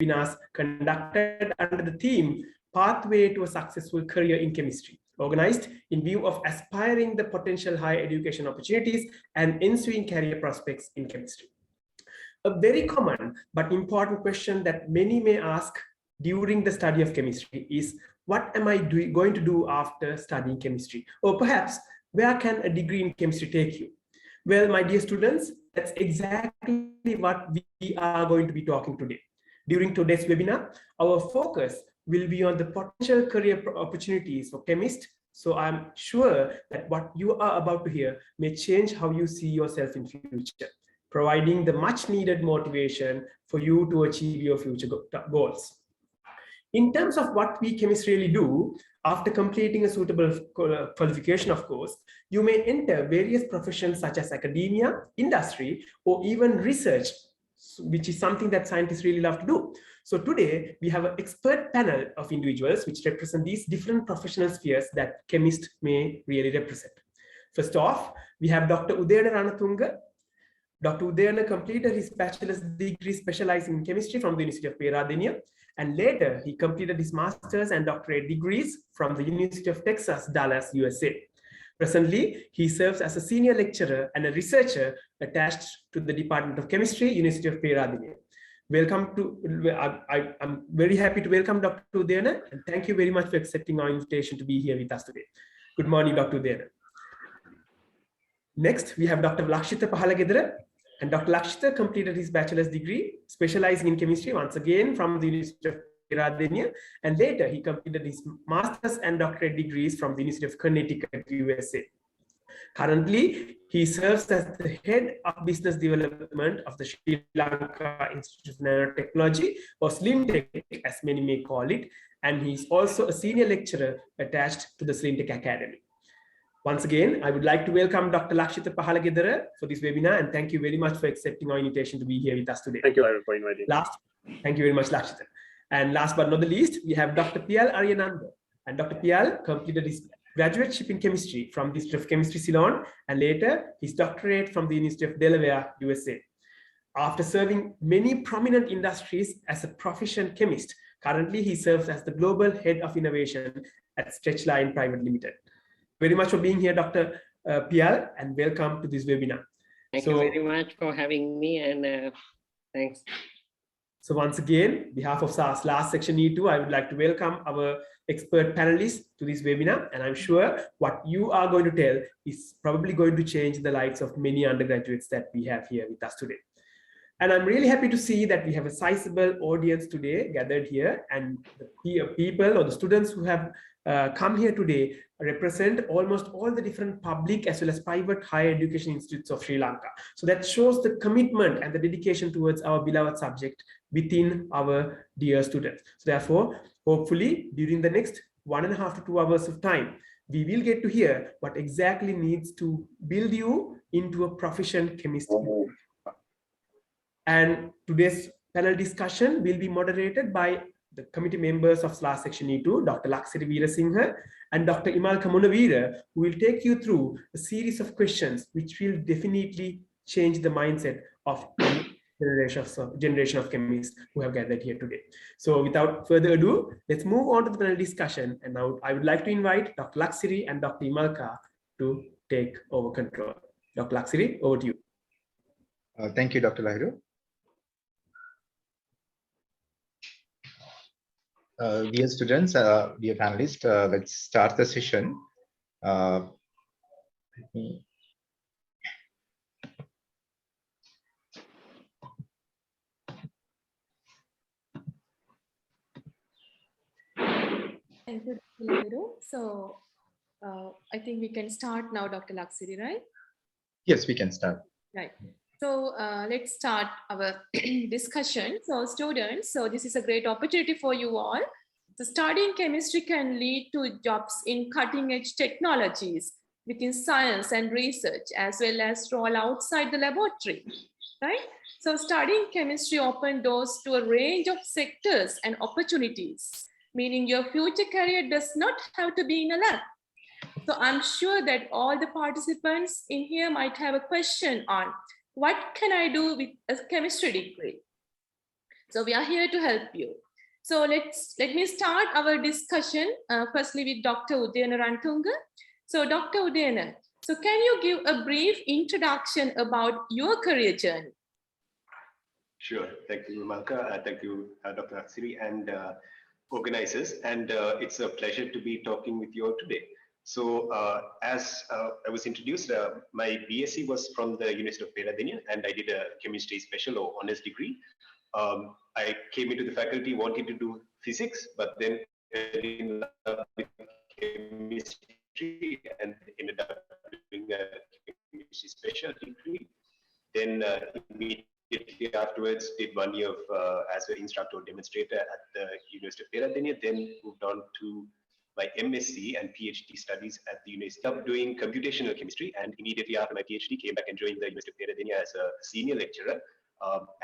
webinars conducted under the theme Pathway to a Successful Career in Chemistry, organized in view of aspiring the potential higher education opportunities and ensuing career prospects in chemistry. A very common but important question that many may ask during the study of chemistry is, what am I going to do after studying chemistry? Or perhaps, where can a degree in chemistry take you? Well, my dear students, that's exactly what we are going to be talking today. During today's webinar, our focus will be on the potential career opportunities for chemists. So I'm sure that what you are about to hear may change how you see yourself in future, providing the much needed motivation for you to achieve your future goals. In terms of what we chemists really do, after completing a suitable qualification, of course, you may enter various professions such as academia, industry, or even research, which is something that scientists really love to do. So today, we have an expert panel of individuals which represent these different professional spheres that chemists may really represent. First off, we have Dr. Udayana Ranatunga. Dr. Udayana completed his bachelor's degree specializing in chemistry from the University of Peradeniya, and later he completed his master's and doctorate degrees from the University of Texas, Dallas, USA. Presently, he serves as a senior lecturer and a researcher attached to the Department of Chemistry, University of Peradeniya. Welcome to, I'm very happy to welcome Dr. Udayana, and thank you very much for accepting our invitation to be here with us today. Good morning, Dr. Udayana. Next, we have Dr. Lakshitha Pahalagedara, and Dr. Lakshitha completed his bachelor's degree specializing in chemistry once again from the University of Peradeniya, and later he completed his master's and doctorate degrees from the University of Connecticut, USA. Currently, he serves as the head of business development of the Lanka Institute of Nanotechnology, or SlimTech as many may call it, and he's also a senior lecturer attached to the SlimTech Academy. Once again, I would like to welcome Dr. Lakshitha Pahalagedara for this webinar, and thank you very much for accepting our invitation to be here with us today. Thank you for inviting me. Thank you very much, Lakshitha. And last but not the least, we have Dr. Piyal Ariyananda. And Dr. Piyal completed his graduateship in chemistry from the Institute of Chemistry, Ceylon, and later his doctorate from the University of Delaware, USA. After serving many prominent industries as a proficient chemist, currently he serves as the Global Head of Innovation at Stretchline Pvt Ltd. Very much for being here, Dr. Piyal, and welcome to this webinar. Thank you very much for having me, and thanks. So once again, on behalf of SARS last section E2, I would like to welcome our expert panelists to this webinar, and I'm sure what you are going to tell is probably going to change the lives of many undergraduates that we have here with us today. And I'm really happy to see that we have a sizable audience today gathered here, and the people or the students who have come here today represent almost all the different public as well as private higher education institutes of Sri Lanka. So that shows the commitment and the dedication towards our beloved subject within our dear students. So therefore, hopefully during the next 1.5 to 2 hours of time, we will get to hear what exactly needs to build you into a proficient chemist. And today's panel discussion will be moderated by the committee members of SLAS Section E2, Dr. Laksiri Weerasighe and Dr. Imalka Munaweera, who will take you through a series of questions which will definitely change the mindset of generation of chemists who have gathered here today. So without further ado, let's move on to the panel discussion. And now I would like to invite Dr. Laksiri and Dr. Imalka to take over control. Dr. Laksiri, over to you. Thank you, Dr. Lahiru. Dear students, dear panelists, let's start the session. Thank you, Dr. Lahiru. So I think we can start now, Dr. Laksiri, right? Yes, we can start. Right. So let's start our discussion. So students, so this is a great opportunity for you all. So studying chemistry can lead to jobs in cutting edge technologies within science and research, as well as role outside the laboratory, right? So studying chemistry opens doors to a range of sectors and opportunities, meaning your future career does not have to be in a lab. So I'm sure that all the participants in here might have a question on what can I do with a chemistry degree? So we are here to help you. So let me start our discussion firstly with Dr. Udayana Ranatunga. So Dr. Udayana, so can you give a brief introduction about your career journey? Sure. Thank you, Imalka. Thank you, Dr. Laksiri and organizers. And it's a pleasure to be talking with you all today. So as I was introduced, my BSc was from the University of Peradeniya, and I did a chemistry special or honors degree. I came into the faculty wanting to do physics, but then in love with chemistry and ended up doing a chemistry special degree. Then immediately afterwards, did 1 year of, as an instructor or demonstrator at the University of Peradeniya, then moved on to my MSc and PhD studies at the University of doing computational chemistry. And immediately after my PhD, came back and joined the University of Peradeniya as a senior lecturer.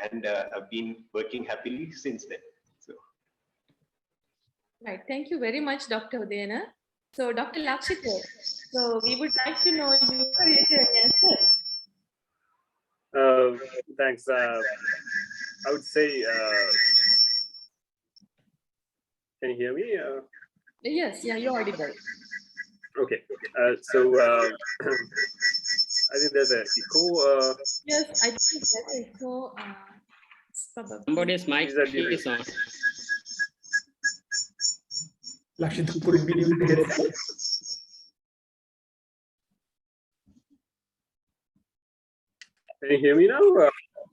And I've been working happily since then. So. Right. Thank you very much, Dr. Udayana. So Dr. Lakshitha, so we would like to know your career journey as well. Thanks. I would say, can you hear me? Yes, yeah, you're audible. Okay. So I think there's an echo. Yes, I think there's an echo. Probably. Somebody's mic is on. Lakshitha, could it be you? Can you hear me now?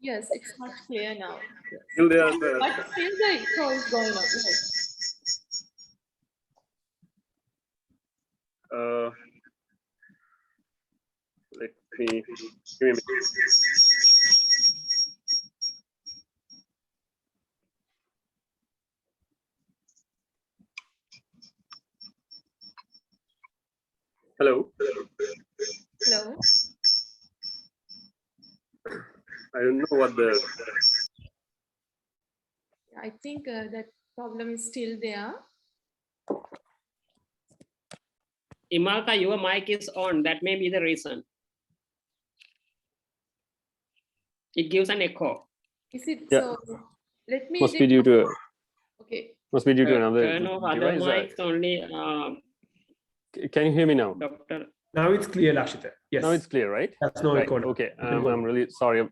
Yes, it's much clear now. Still there's But still the echo is going on. Yes. Let me give me a minute. Hello. Hello. I don't know what the. I think that problem is still there. Imalka, your mic is on. That may be the reason. It gives an echo. Is it Yeah. so? Let me. Must be due to. Okay. Must be due to another No, other device. mics only. Can you hear me now? Doctor. Now it's clear, Lakshitha. Yes. Now it's clear, right? That's no Right. echo. Okay. can go. I'm really sorry.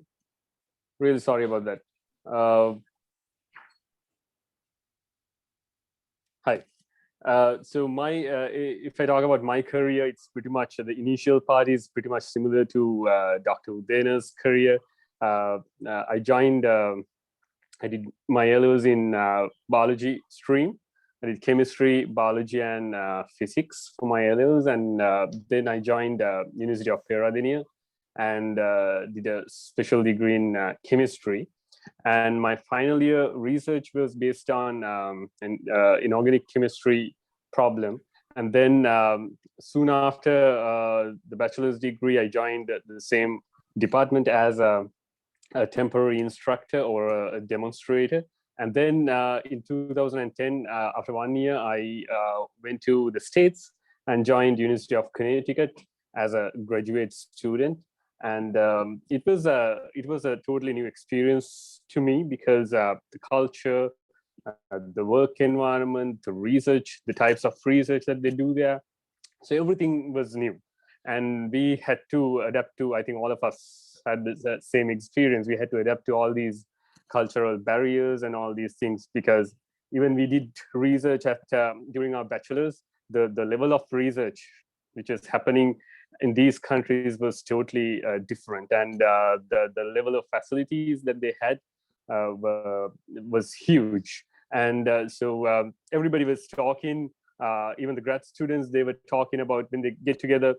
Really sorry about that. Hi. So my, if I talk about my career, it's pretty much the initial part is pretty much similar to Dr. Udayana's career. I joined. I did my A-levels in biology stream. I did chemistry, biology, and physics for my A-levels, and then I joined University of Peradeniya and did a special degree in chemistry. And my final year research was based on an inorganic chemistry problem. And then soon after the bachelor's degree, I joined the same department as a temporary instructor or a demonstrator. And then in 2010, after 1 year, I went to the States and joined University of Connecticut as a graduate student. And it was a totally new experience to me because the culture, the work environment, the research, the types of research that they do there. So everything was new. And we had to adapt to, I think all of us had the same experience. We had to adapt to all these cultural barriers and all these things, because even we did research at during our bachelor's, the level of research which is happening in these countries was totally different, and the level of facilities that they had was huge. And so everybody was talking, even the grad students, they were talking about, when they get together,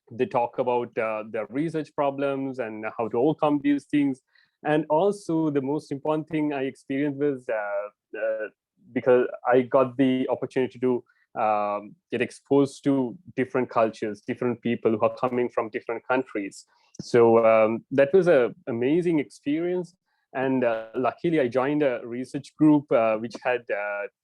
they talk about their research problems and how to overcome these things. And also the most important thing I experienced was because I got the opportunity to get exposed to different cultures, different people who are coming from different countries. So that was an amazing experience. And luckily, I joined a research group which had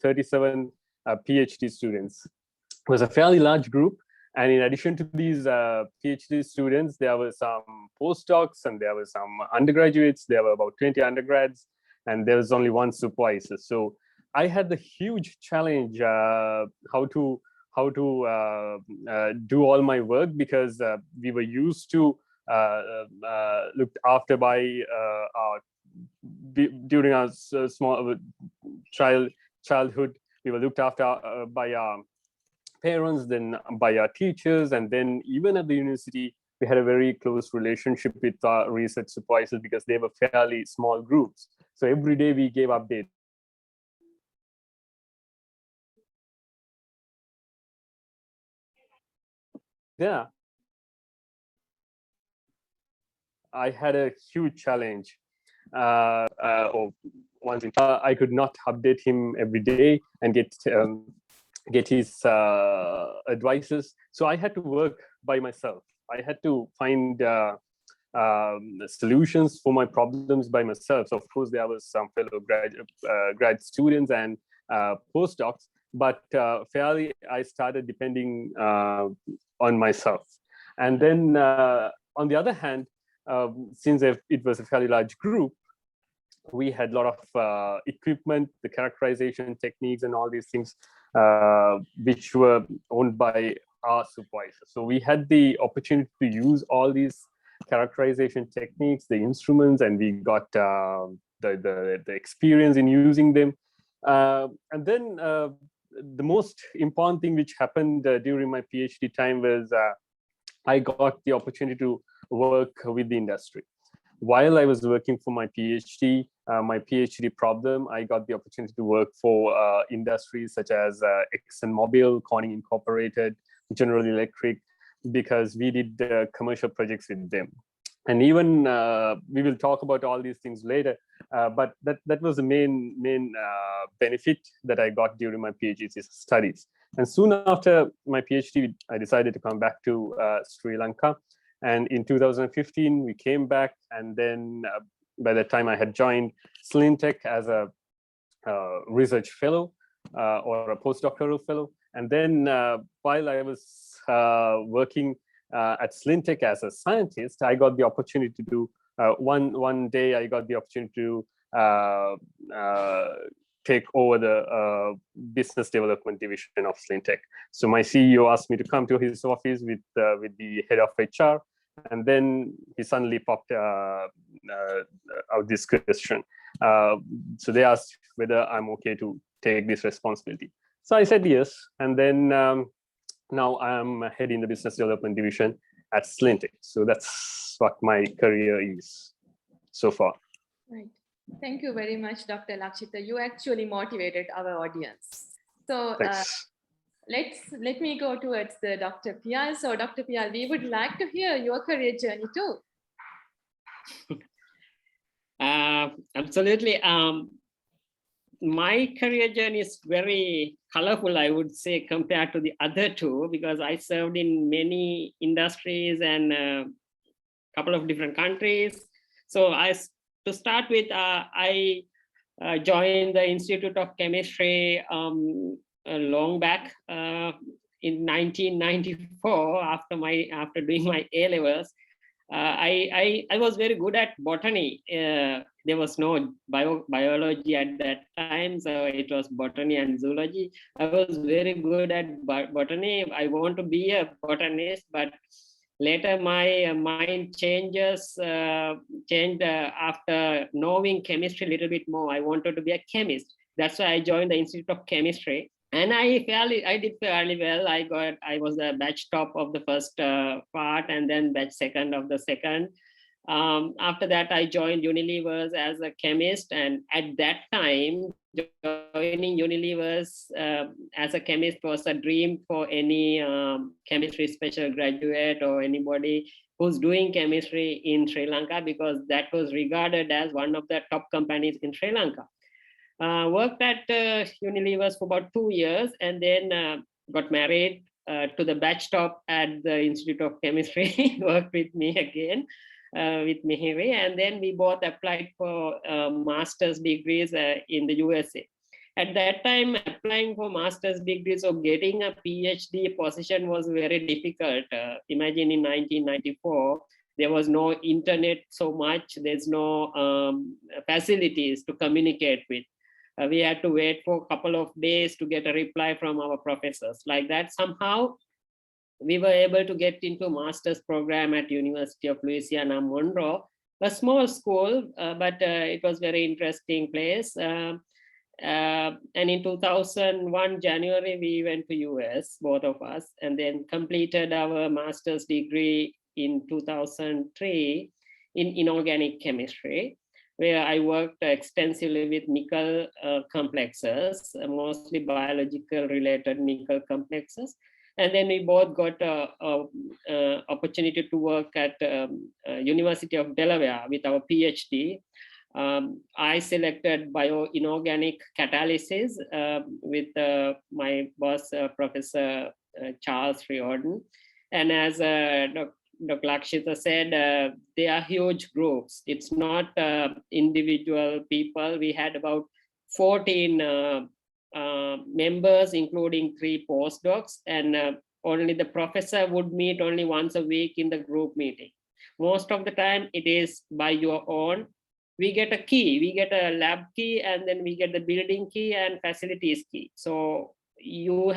37 PhD students. It was a fairly large group. And in addition to these PhD students, there were some postdocs and there were some undergraduates. There were about 20 undergrads and there was only one supervisor. So I had the huge challenge how to do all my work, because we were used to looked after by during our small childhood. We were looked after by our parents, then by our teachers, and then even at the university, we had a very close relationship with our research supervisors because they were fairly small groups. So every day we gave updates. Yeah, I had a huge challenge. Once I could not update him every day and get his advices. So I had to work by myself. I had to find solutions for my problems by myself. So of course, there was some fellow grad students and postdocs, but fairly I started depending on myself. And then on the other hand, since it was a fairly large group, we had a lot of equipment, the characterization techniques and all these things, which were owned by our supervisor. So we had the opportunity to use all these characterization techniques, the instruments, and we got the experience in using them. And then the most important thing which happened during my PhD time was I got the opportunity to work with the industry. While I was working for my PhD problem, I got the opportunity to work for industries such as ExxonMobil, Corning Incorporated, General Electric, because we did commercial projects with them. And even we will talk about all these things later, but that was the main benefit that I got during my PhD studies. And soon after my PhD, I decided to come back to Sri Lanka. And in 2015, we came back. And then by the time I had joined Slintech as a research fellow or a postdoctoral fellow. And then while I was working at Slintech as a scientist, I got the opportunity to do, one day I got the opportunity to take over the business development division of Slintech. So my CEO asked me to come to his office with the head of HR, and then he suddenly popped out this question. So they asked whether I'm okay to take this responsibility. So I said yes, and then now I'm heading the business development division at Slintech. So that's what my career is so far. Right. Thank you very much, Dr. Lakshitha. You actually motivated our audience. So let me go towards the Dr. Piyal. So Dr. Piyal, we would like to hear your career journey too. Absolutely. My career journey is very colorful, I would say, compared to the other two, because I served in many industries and a couple of different countries. So to start with, I joined the Institute of Chemistry long back in 1994 after doing my A-levels. I was very good at botany. There was no biology at that time, so it was botany and zoology. I was very good at botany. I want to be a botanist, but later my mind changed after knowing chemistry a little bit more. I wanted to be a chemist. That's why I joined the Institute of Chemistry. And I did fairly well. I was the batch top of the first part, and then batch second of the second. After that, I joined Unilever's as a chemist, and at that time, joining Unilever's as a chemist was a dream for any chemistry special graduate or anybody who's doing chemistry in Sri Lanka, because that was regarded as one of the top companies in Sri Lanka. Worked at Unilever's for about 2 years, and then got married to the batch top at the Institute of Chemistry. Worked with me again, with Mihiri, and then we both applied for master's degrees in the USA. At that time, applying for master's degrees or getting a PhD position was very difficult. Imagine in 1994, There was no internet so much. There's no facilities to communicate with. We had to wait for a couple of days to get a reply from our professors. Like that, somehow we were able to get into a master's program at University of Louisiana Monroe, a small school, but it was very interesting place. And in 2001 January, we went to US, both of us, and then completed our master's degree in 2003 in inorganic chemistry, where I worked extensively with nickel complexes, mostly biological related nickel complexes. And then we both got an opportunity to work at University of Delaware with our PhD. I selected bioinorganic catalysis with my boss, Professor Charles Riordan. And as Dr. Lakshitha said, they are huge groups. It's not individual people. We had about 14 members, including 3 postdocs, and only the professor would meet only once a week in the group meeting. Most of the time it is by your own. We get a key, we get a lab key, and then we get the building key and facilities key. So you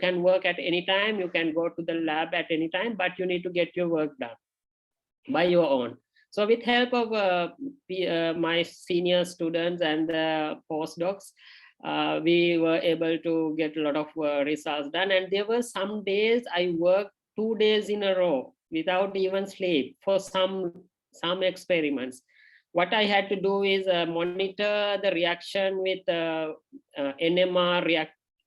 can work at any time, you can go to the lab at any time, but you need to get your work done by your own. So with help of my senior students and the postdocs, we were able to get a lot of results done. And there were some days I worked 2 days in a row without even sleep for some experiments. What I had to do is monitor the reaction with NMR,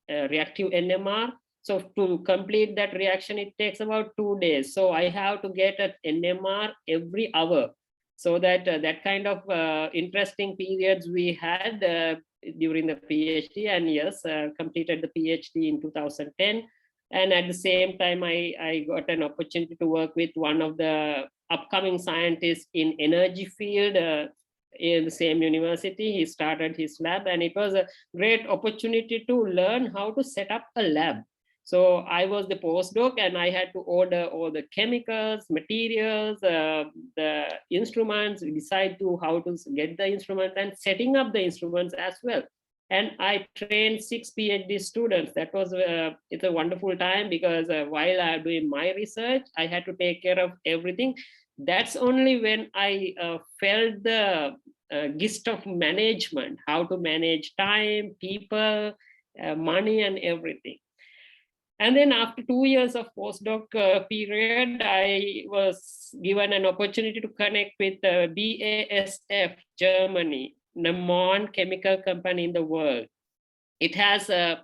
reactive NMR. So to complete that reaction, it takes about 2 days. So I have to get an NMR every hour. So that that kind of interesting periods we had during the PhD, and yes, completed the PhD in 2010. And at the same time, I got an opportunity to work with one of the upcoming scientists in energy field in the same university. He started his lab, and it was a great opportunity to learn how to set up a lab. So I was the postdoc, and I had to order all the chemicals, materials, the instruments, decide to how to get the instruments and setting up the instruments as well. And I trained 6 PhD students. That was it's a wonderful time, because while I'm doing my research, I had to take care of everything. That's only when I felt the gist of management, how to manage time, people, money, and everything. And then after 2 years of postdoc period, I was given an opportunity to connect with BASF Germany, the number chemical company in the world. It has a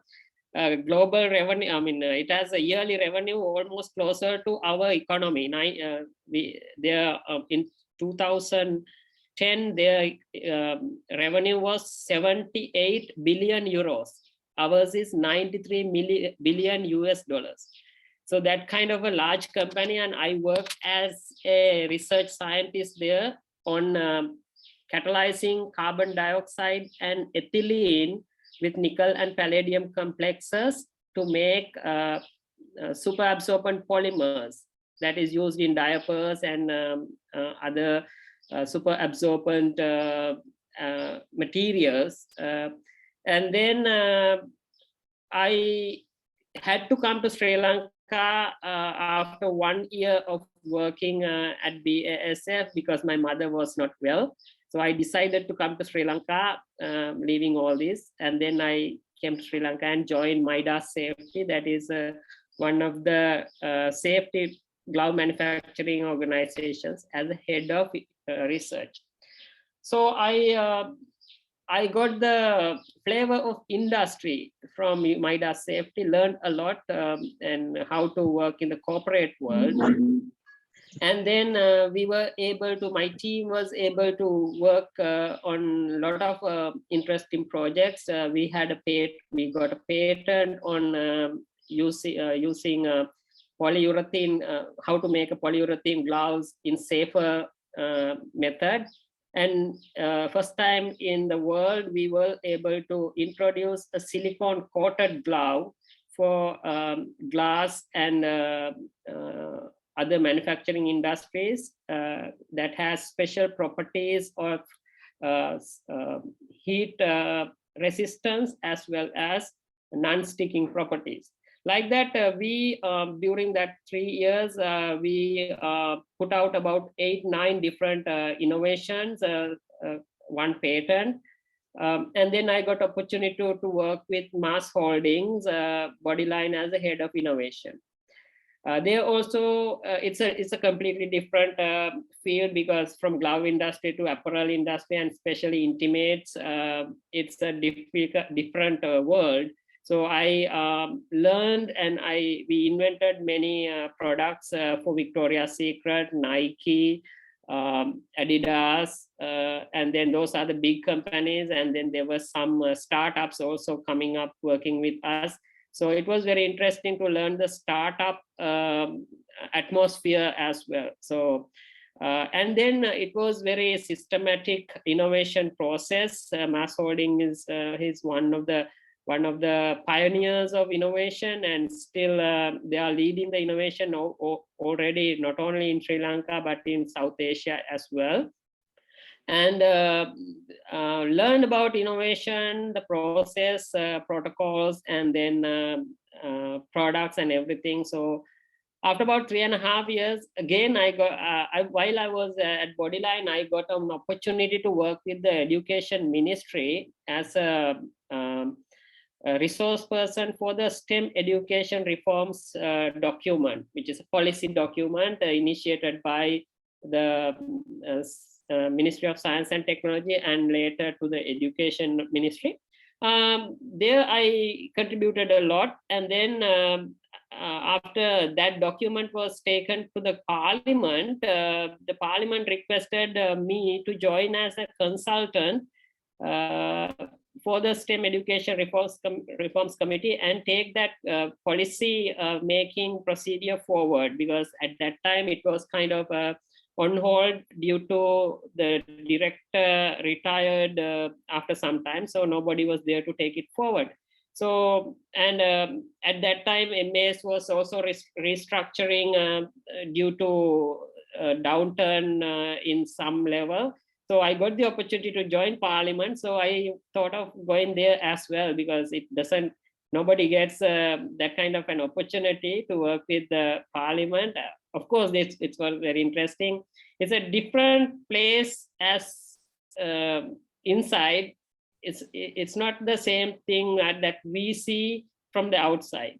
global revenue. I mean, it has a yearly revenue almost closer to our economy. In 2010, their revenue was 78 billion euros. Ours is 93 billion US dollars. So that kind of a large company, and I worked as a research scientist there on catalyzing carbon dioxide and ethylene with nickel and palladium complexes to make superabsorbent polymers that is used in diapers and other superabsorbent materials. And then I had to come to Sri Lanka after 1 year of working at BASF, because my mother was not well. So I decided to come to Sri Lanka, leaving all this. And then I came to Sri Lanka and joined Midas Safety. That is one of the safety glove manufacturing organizations as a head of research. So I got the flavor of industry from Midas Safety, learned a lot and how to work in the corporate world. And then my team was able to work on a lot of interesting projects. We got a patent on using polyurethane, how to make a polyurethane gloves in safer method. And first time in the world, we were able to introduce a silicone coated glove for glass and other manufacturing industries that has special properties of heat resistance as well as non-sticking properties. Like that, we during that 3 years, we put out about 8-9 different innovations, 1 patent. And then I got opportunity to work with Mass Holdings, Bodyline as the head of innovation. They also, it's a completely different field, because from glove industry to apparel industry and especially intimates, it's a different world. So I learned and we invented many products for Victoria's Secret, Nike, Adidas, and then those are the big companies. And then there were some startups also coming up working with us. So it was very interesting to learn the startup atmosphere as well. So, and then it was very systematic innovation process. Mass Holding is one of the pioneers of innovation, and still they are leading the innovation already, not only in Sri Lanka, but in South Asia as well. And learn about innovation, the process, protocols, and then products and everything. So after about 3.5 years, again, while I was at Bodyline, I got an opportunity to work with the Education Ministry as a resource person for the STEM education reforms document, which is a policy document initiated by the Ministry of Science and Technology and later to the Education Ministry. There I contributed a lot, and then after that document was taken to the Parliament, the Parliament requested me to join as a consultant for the STEM Education Reforms Committee and take that policy making procedure forward, because at that time it was kind of on hold due to the director retired after some time, so nobody was there to take it forward. So, and at that time MAS was also restructuring due to downturn in some level. So I got the opportunity to join Parliament. So I thought of going there as well, because nobody gets that kind of an opportunity to work with the Parliament. Of course, it's very interesting. It's a different place as inside. It's not the same thing that we see from the outside.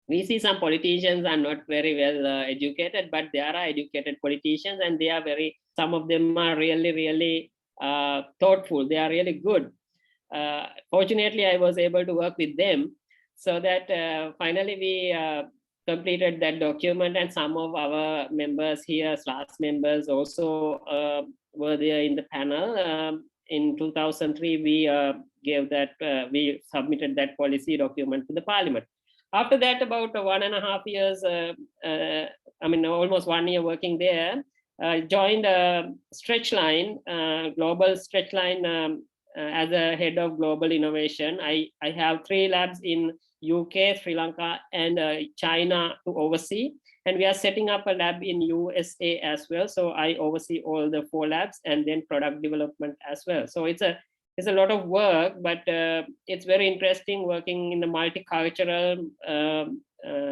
We see some politicians are not very well educated, but there are educated politicians, and some of them are really thoughtful. They are really good. Fortunately, I was able to work with them, so that finally we completed that document, and some of our members here, SLAS members, also were there in the panel. In 2003, we submitted that policy document to the Parliament. After that, about 1.5 years, almost 1 year working there, I joined Stretchline, Global Stretchline as a head of global innovation. I have 3 labs in UK, Sri Lanka, and China to oversee. And we are setting up a lab in USA as well. So I oversee all the 4 labs and then product development as well. So it's a lot of work, but it's very interesting working in the multicultural,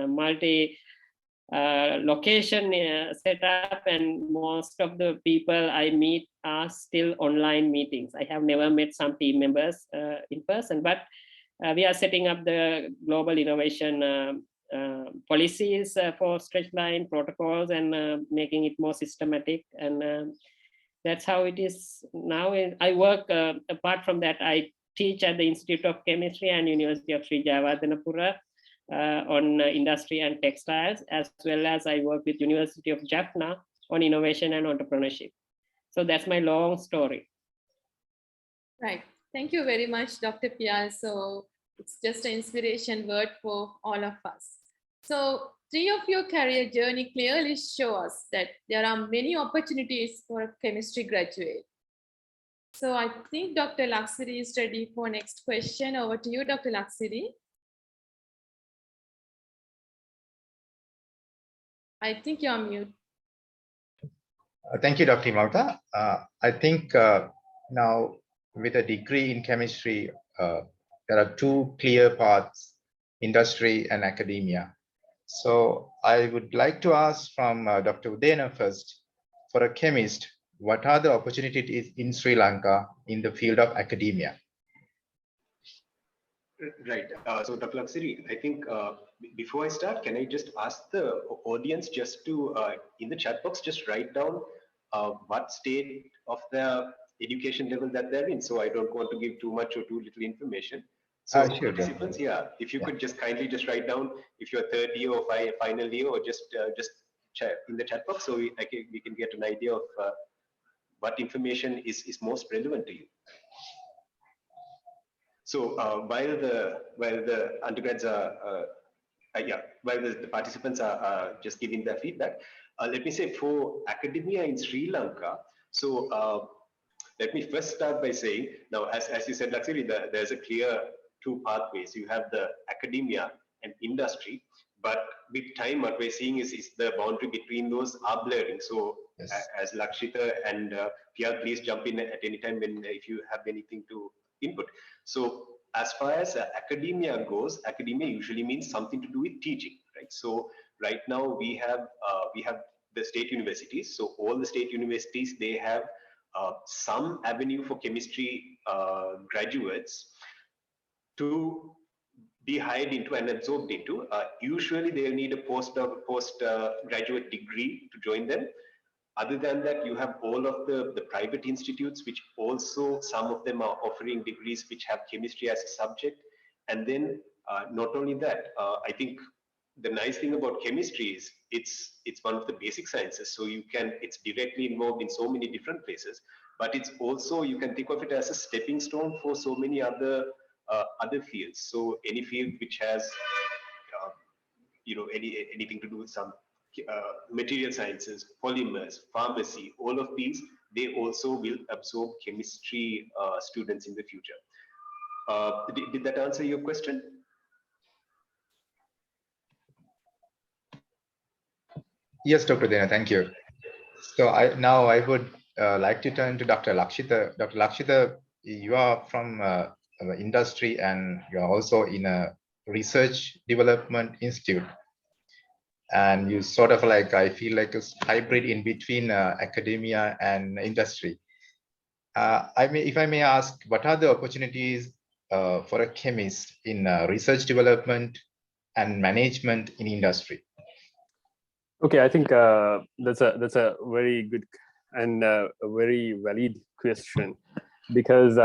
multi-location setup, and most of the people I meet are still online meetings. I have never met some team members in person, but we are setting up the global innovation policies for Stretchline protocols and making it more systematic, and that's how it is now. I work, apart from that, I teach at the Institute of Chemistry and University of Sri Jayawardenepura on industry and textiles, as well as I work with University of Jaffna on innovation and entrepreneurship. So that's my long story. Right. Thank you very much, Dr. Piyal. So it's just an inspiration word for all of us. So 3 of your career journey clearly show us that there are many opportunities for a chemistry graduate. So I think Dr. Laksiri is ready for next question. Over to you, Dr. Laksiri. I think you're on mute. Thank you, Dr. Imalka. I think now with a degree in chemistry, there are two clear paths, industry and academia. So I would like to ask from Dr. Udayana first, for a chemist, what are the opportunities in Sri Lanka in the field of academia? Right. So Dr. Laksiri, I think before I start, can I just ask the audience just to, in the chat box, just write down what state of the education level that they're in. So I don't want to give too much or too little information. So Sure, participants, definitely. yeah, if you could just kindly just write down if you're third year or final year, or just chat in the chat box, so we can get an idea of what information is most relevant to you. So while the undergrads are while the participants are just giving their feedback, let me say for academia in Sri Lanka. So let me first start by saying, now as you said, Laksiri, there's a clear two pathways. You have the academia and industry, but with time, what we're seeing is the boundary between those are blurring. So Yes. As Lakshitha and Piyal, please jump in at any time if you have anything to input. So as far as academia goes, academia usually means something to do with teaching, right? So right now we have the state universities. So all the state universities, they have some avenue for chemistry graduates to be hired into and absorbed into. Usually they'll need a postgraduate degree to join them. Other than that, you have all of the private institutes, which also some of them are offering degrees which have chemistry as a subject. And then not only that, I think the nice thing about chemistry is it's one of the basic sciences. So it's directly involved in so many different places, but it's also, you can think of it as a stepping stone for so many other fields. So any field which has, anything to do with some material sciences, polymers, pharmacy, all of these, they also will absorb chemistry students in the future. Did that answer your question? Yes, Dr. Udayana, thank you. So now I would like to turn to Dr. Lakshitha. Dr. Lakshitha, you are from industry and you are also in a research development institute. And you sort of like, I feel like a hybrid in between academia and industry. If I may ask, what are the opportunities for a chemist in research development and management in industry? Okay, I think that's a very good and a very valid question, because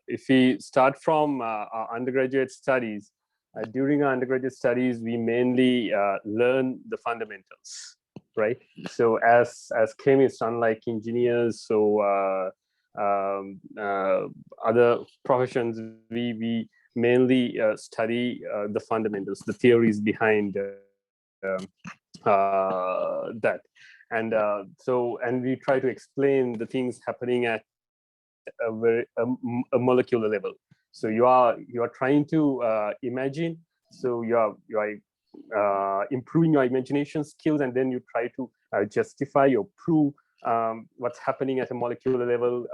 if we start from our undergraduate studies, during our undergraduate studies, we mainly learn the fundamentals, right? So as chemists, unlike engineers, so other professions, we mainly study the fundamentals, the theories behind that, and and we try to explain the things happening at a molecular level. So you are trying to imagine. So you are improving your imagination skills, and then you try to justify or prove what's happening at a molecular level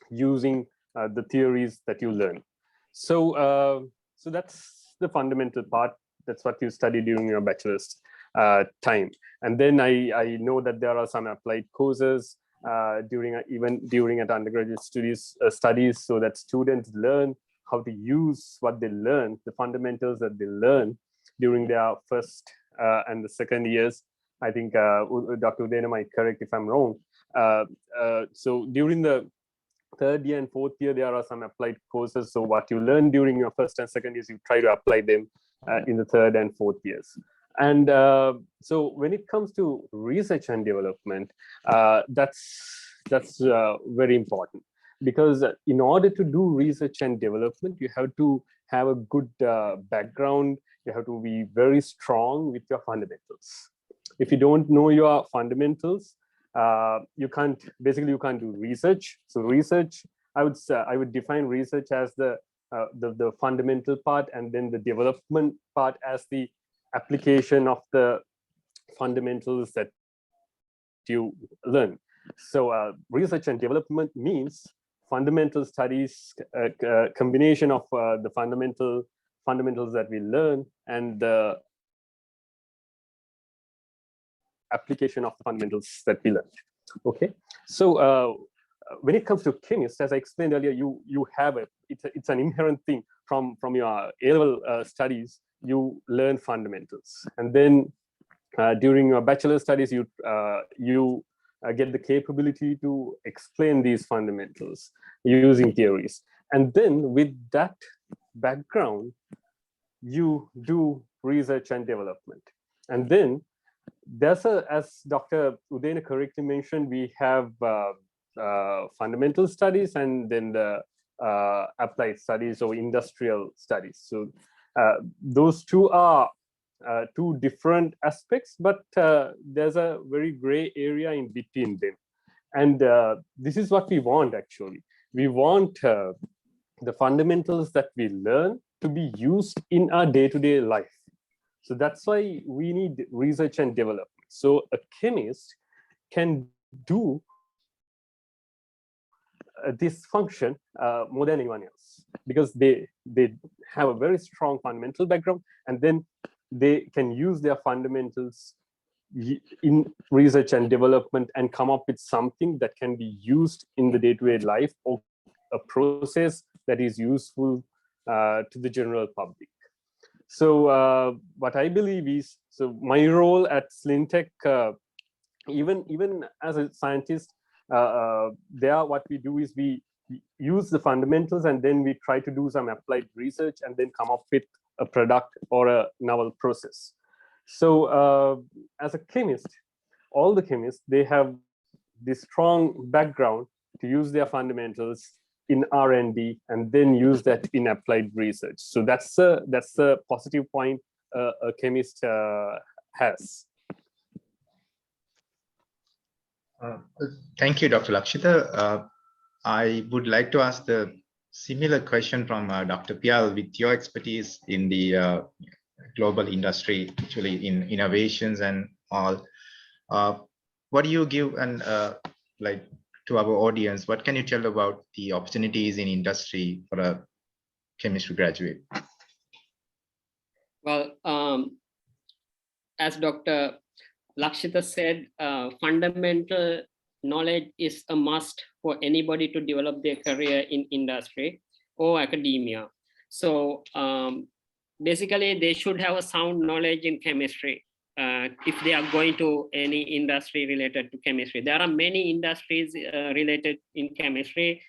using the theories that you learn. So so that's the fundamental part. That's what you study during your bachelor's time. And then I know that there are some applied courses during undergraduate studies, so that students learn how to use what they learn, the fundamentals that they learn during their first and the second years. I think Dr. Udayana might correct if I'm wrong. So during the third year and fourth year, there are some applied courses. So what you learn during your first and second years, you try to apply them in the third and fourth years. And so when it comes to research and development, that's very important, because in order to do research and development, you have to have a good background. You have to be very strong with your fundamentals. If you don't know your fundamentals, you can't do research. So research, I would define research as the fundamental part, and then the development part as the application of the fundamentals that you learn. So research and development means fundamental studies, combination of the fundamentals that we learn and the application of the fundamentals that we learned. Okay, so when it comes to chemists, as I explained earlier, you have it's an inherent thing from your A-level studies. You learn fundamentals, and then during your bachelor studies, you get the capability to explain these fundamentals using theories, and then with that background, you do research and development, and then there's as Dr. Udayana correctly mentioned, we have fundamental studies and then the applied studies or industrial studies. So those two are two different aspects, but there's a very gray area in between them. And this is what we want, actually. We want the fundamentals that we learn to be used in our day-to-day life. So that's why we need research and development. So a chemist can do this function more than anyone else, because they have a very strong fundamental background, and then they can use their fundamentals in research and development and come up with something that can be used in the day-to-day life, or a process that is useful to the general public. So what I believe is, so my role at Slintech, even as a scientist, what we do is we use the fundamentals and then we try to do some applied research and then come up with a product or a novel process. So as a chemist, all the chemists, they have this strong background to use their fundamentals in R&D and then use that in applied research. So that's the positive point a chemist has. Thank you, Dr. Lakshitha. I would like to ask the similar question from Dr. Piyal. With your expertise in the global industry, actually in innovations and all, what do you give and like to our audience? What can you tell about the opportunities in industry for a chemistry graduate? Well, as Dr. Lakshitha said, fundamental knowledge is a must for anybody to develop their career in industry or academia. So basically, they should have a sound knowledge in chemistry if they are going to any industry related to chemistry. There are many industries related in chemistry: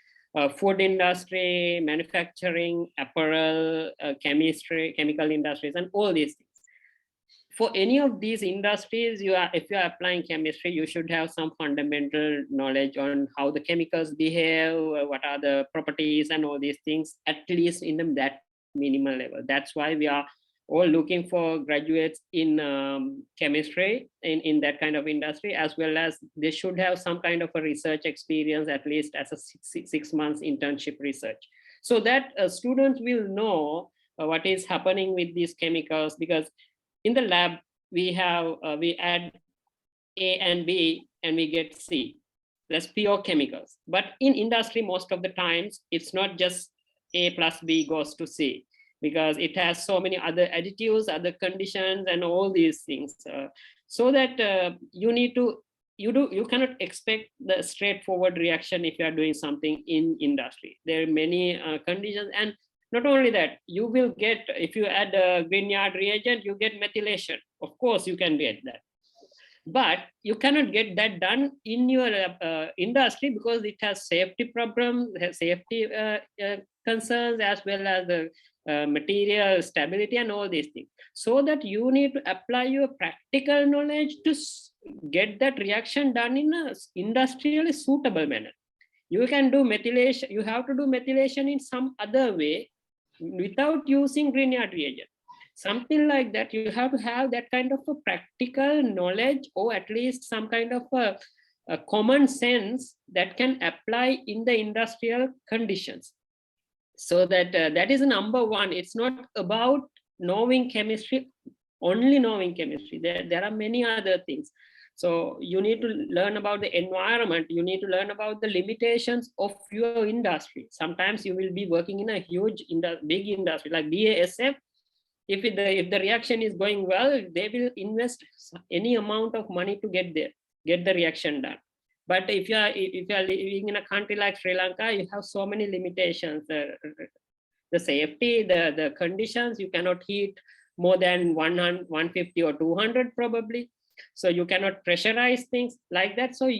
food industry, manufacturing, apparel, chemistry, chemical industries, and all these things. For any of these industries, if you are applying chemistry, you should have some fundamental knowledge on how the chemicals behave, what are the properties and all these things, at least in that minimal level. That's why we are all looking for graduates in chemistry in that kind of industry, as well as they should have some kind of a research experience, at least as a six months internship research, so that students will know what is happening with these chemicals. Because in the lab, we add A and B and we get C. That's pure chemicals. But in industry, most of the times, it's not just A plus B goes to C, because it has so many other additives, other conditions, and all these things. So that you cannot expect the straightforward reaction if you are doing something in industry. There are many conditions, and not only that, you will get, if you add a Grignard reagent, you get methylation. Of course, you can get that. But you cannot get that done in your industry, because it has safety problems, safety concerns, as well as the material stability and all these things. So that you need to apply your practical knowledge to get that reaction done in an industrially suitable manner. You can do methylation, you have to do methylation in some other way without using Grignard reagent. Something like that, you have to have that kind of a practical knowledge, or at least some kind of a common sense that can apply in the industrial conditions. So that that is number one. It's not about knowing chemistry only knowing chemistry. There are many other things. So you need to learn about the environment. You need to learn about the limitations of your industry. Sometimes you will be working in a huge, big industry like BASF. If the reaction is going well, they will invest any amount of money to get the reaction done. But if you are living in a country like Sri Lanka, you have so many limitations. The safety, the conditions, you cannot heat more than 100, 150 or 200 probably. So you cannot pressurize things like that. So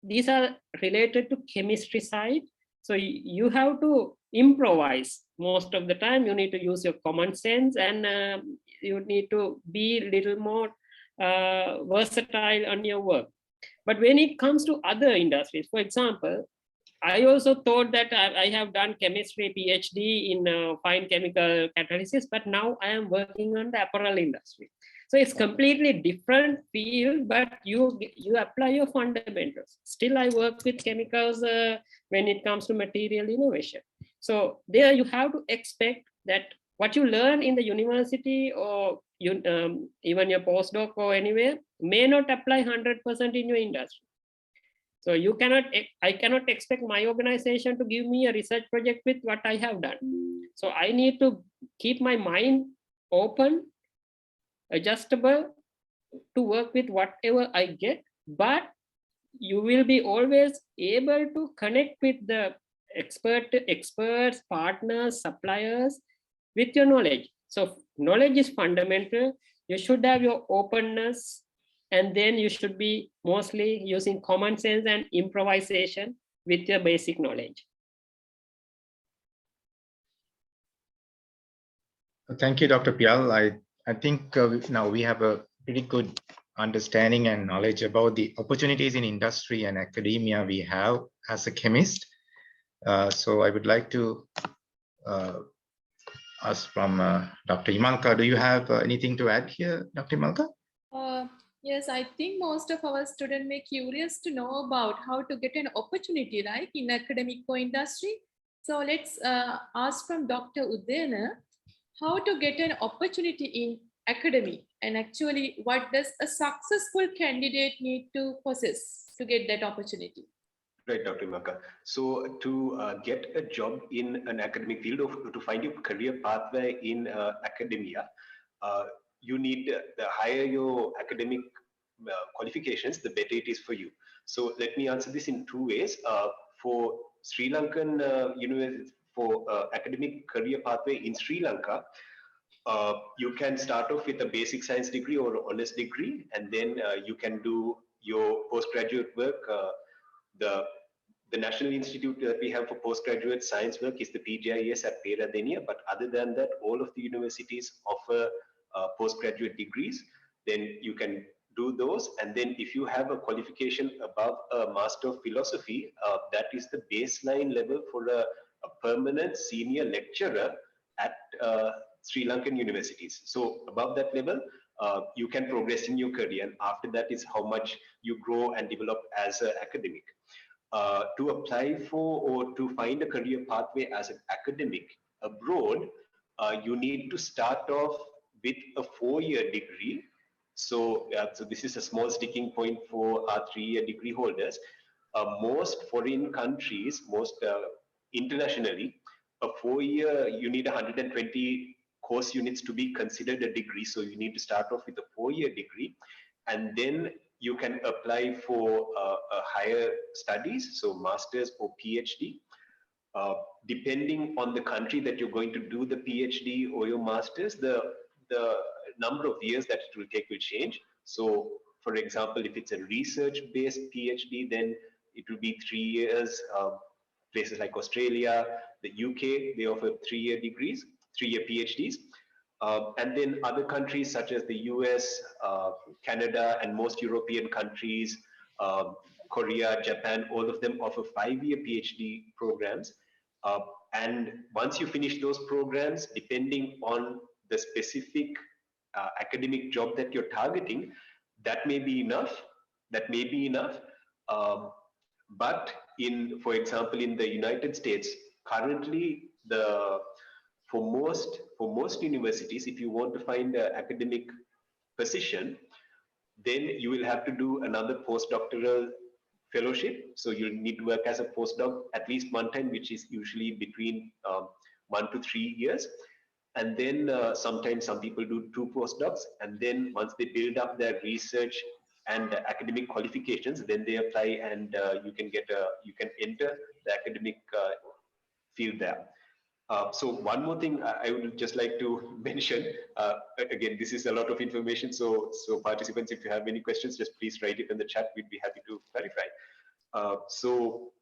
these are related to chemistry side. So you have to improvise most of the time. You need to use your common sense, and you need to be a little more versatile on your work. But when it comes to other industries, for example, I also thought that I have done chemistry PhD in fine chemical catalysis, but now I am working on the apparel industry. So it's completely different field, but you apply your fundamentals. Still, I work with chemicals when it comes to material innovation. So there you have to expect that what you learn in the university or even your postdoc or anywhere may not apply 100% in your industry. So I cannot expect my organization to give me a research project with what I have done. So I need to keep my mind open, adjustable to work with whatever I get, but you will be always able to connect with the experts, partners, suppliers with your knowledge. So knowledge is fundamental. You should have your openness, and then you should be mostly using common sense and improvisation with your basic knowledge. Thank you, Dr. Piyal. I think now we have a pretty good understanding and knowledge about the opportunities in industry and academia we have as a chemist. So I would like to ask from Dr. Imalka, do you have anything to add here, Dr. Imalka? Yes, I think most of our students may curious to know about how to get an opportunity, right, in academic or industry. So let's ask from Dr. Udayana, how to get an opportunity in academy, and actually what does a successful candidate need to possess to get that opportunity? Right, Dr. Imalka. So to get a job in an academic field, or to find your career pathway in academia, you need, the higher your academic qualifications, the better it is for you. So let me answer this in two ways. For Sri Lankan university, for academic career pathway in Sri Lanka, you can start off with a basic science degree or honors degree, and then you can do your postgraduate work. The National Institute that we have for postgraduate science work is the PGIS at Peradeniya, but other than that, all of the universities offer postgraduate degrees. Then you can do those, and then if you have a qualification above a Master of Philosophy, that is the baseline level for a permanent senior lecturer at Sri Lankan universities. So above that level, you can progress in your career, and after that is how much you grow and develop as an academic. To apply for or to find a career pathway as an academic abroad, you need to start off with a 4-year degree. So this is a small sticking point for our 3-year degree holders. Most foreign countries, most internationally, a 4-year, you need 120 course units to be considered a degree. So you need to start off with a 4-year degree, and then you can apply for a higher studies, so master's or PhD. Depending on the country that you're going to do the PhD or your master's, the number of years that it will take will change. So for example, if it's a research-based PhD, then it will be 3 years. Places like Australia, the UK, they offer 3-year degrees, 3-year PhDs. And then other countries such as the US, Canada, and most European countries, Korea, Japan, all of them offer 5-year PhD programs. And once you finish those programs, depending on the specific academic job that you're targeting, that may be enough. That may be enough. But for example, in the United States, currently for most universities, if you want to find an academic position, then you will have to do another postdoctoral fellowship. So you'll need to work as a postdoc at least one time, which is usually between 1 to 3 years. And then sometimes some people do 2 postdocs. And then once they build up their research and academic qualifications, then they apply and you can enter the academic field there. So one more thing I would just like to mention, again, this is a lot of information. So participants, if you have any questions, just please write it in the chat. We'd be happy to clarify. So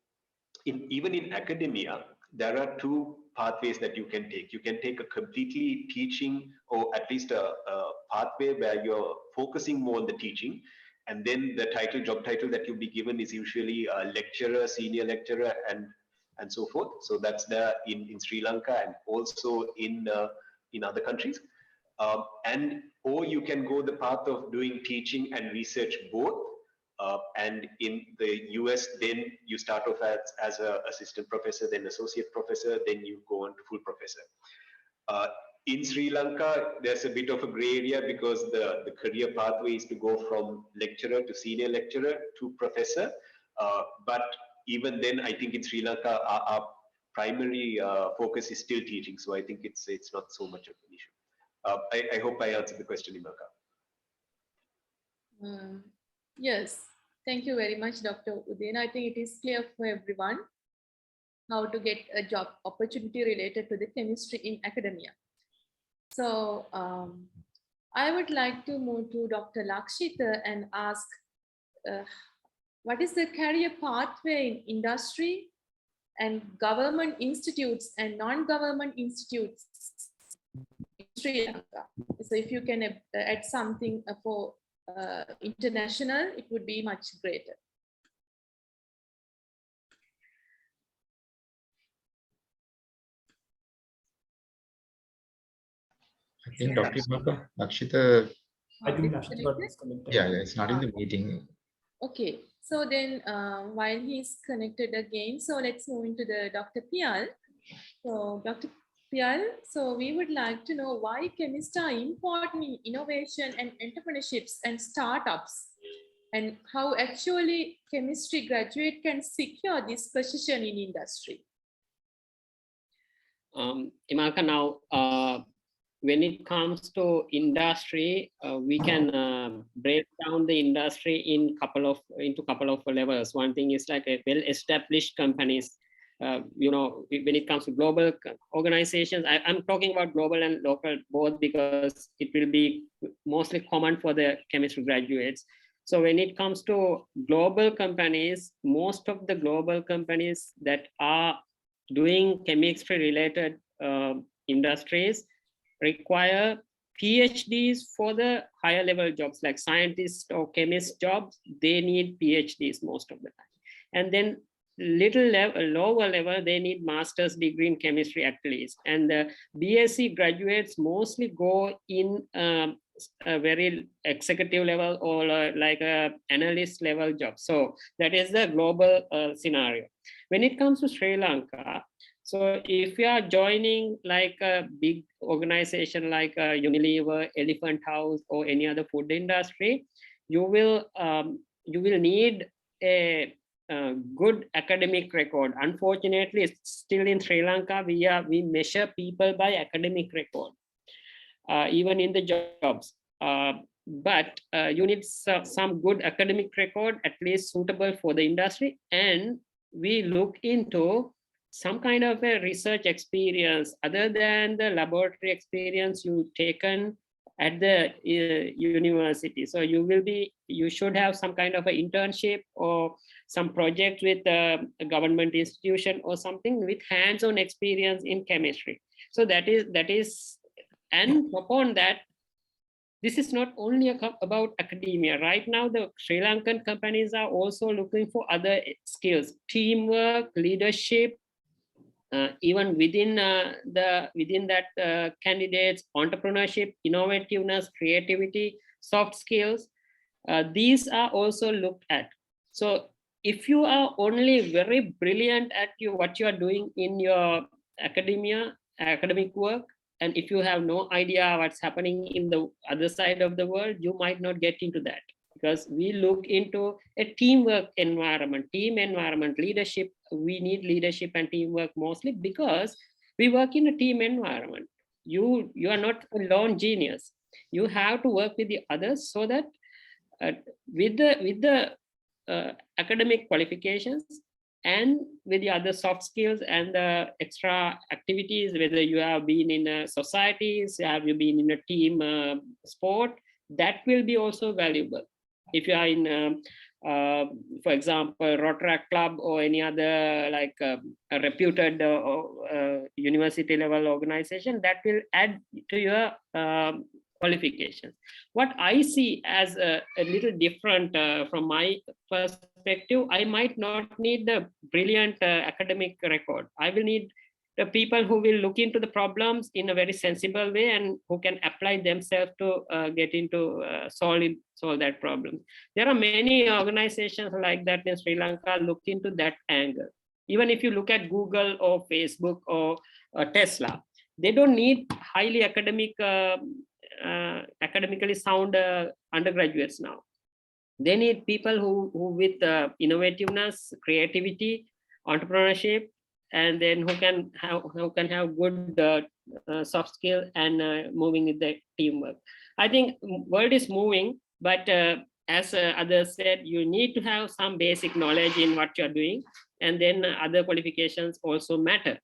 even in academia, there are 2 pathways that you can take. You can take a completely teaching, or at least a pathway where you're focusing more on the teaching. And then the job title that you'll be given is usually a lecturer, senior lecturer, and so forth. So that's there in Sri Lanka and also in other countries. Or you can go the path of doing teaching and research both. And in the US, then you start off as an assistant professor, then associate professor, then you go on to full professor. In Sri Lanka, there's a bit of a gray area because the career pathway is to go from lecturer to senior lecturer to professor. But even then, I think in Sri Lanka, our primary focus is still teaching. So I think it's not so much of an issue. I hope I answered the question, Imalka. Yes, thank you very much, Dr. Udayana. I think it is clear for everyone how to get a job opportunity related to the chemistry in academia. So I would like to move to Dr. Lakshitha and ask, what is the career pathway in industry and government institutes and non-government institutes in Sri Lanka? So if you can add something for international, it would be much greater. I think Dr. Imalka, Lakshitha. I think Lakshitha got disconnected. Yeah, it's not in the meeting. Okay, so then while he's connected again, so let's move into the Dr. Piyal. So Dr. Piyal, so we would like to know why chemists are important in innovation and entrepreneurships and startups, and how actually chemistry graduate can secure this position in industry. Imalka, now when it comes to industry, we can break down the industry into couple of levels. One thing is like a well-established companies. You know, when it comes to global organizations, I'm talking about global and local both because it will be mostly common for the chemistry graduates. So when it comes to global companies, most of the global companies that are doing chemistry related industries require PhDs for the higher level jobs, like scientist or chemist jobs. They need PhDs most of the time. And then lower level, they need master's degree in chemistry at least. And the BSc graduates mostly go in a very executive level or like a analyst level job. So that is the global scenario. When it comes to Sri Lanka, so if you are joining like a big organization like Unilever, Elephant House, or any other food industry, you will need a good academic record. Unfortunately, still in Sri Lanka, we measure people by academic record, even in the jobs. But you need some good academic record, at least suitable for the industry. And we look into some kind of a research experience other than the laboratory experience you've taken at the university. So you should have some kind of an internship or some project with a government institution or something with hands-on experience in chemistry. So that is, and upon that, this is not only about academia. Right now, the Sri Lankan companies are also looking for other skills, teamwork, leadership, even within that candidates, entrepreneurship, innovativeness, creativity, soft skills. These are also looked at. So if you are only very brilliant at what you are doing in your academic work, And if you have no idea what's happening in the other side of the world, you might not get into that, because we look into a teamwork environment, leadership. We need leadership and teamwork mostly because we work in a team environment. You are not a lone genius. You have to work with the others, so that with the academic qualifications and with the other soft skills and the extra activities, whether you have been in societies, have you been in a team sport, that will be also valuable. If you are in, for example, Rotaract Club or any other like a reputed university level organization, that will add to your qualifications. What I see as a little different from my perspective, I might not need the brilliant academic record. I will need the people who will look into the problems in a very sensible way and who can apply themselves to get into solve that problem. There are many organizations like that in Sri Lanka look into that angle. Even if you look at Google or Facebook or Tesla, they don't need highly academically sound undergraduates now. They need people who with innovativeness, creativity, entrepreneurship, and then who can have good soft skill and moving with the teamwork. I think world is moving, but as others said, you need to have some basic knowledge in what you're doing, and then other qualifications also matter.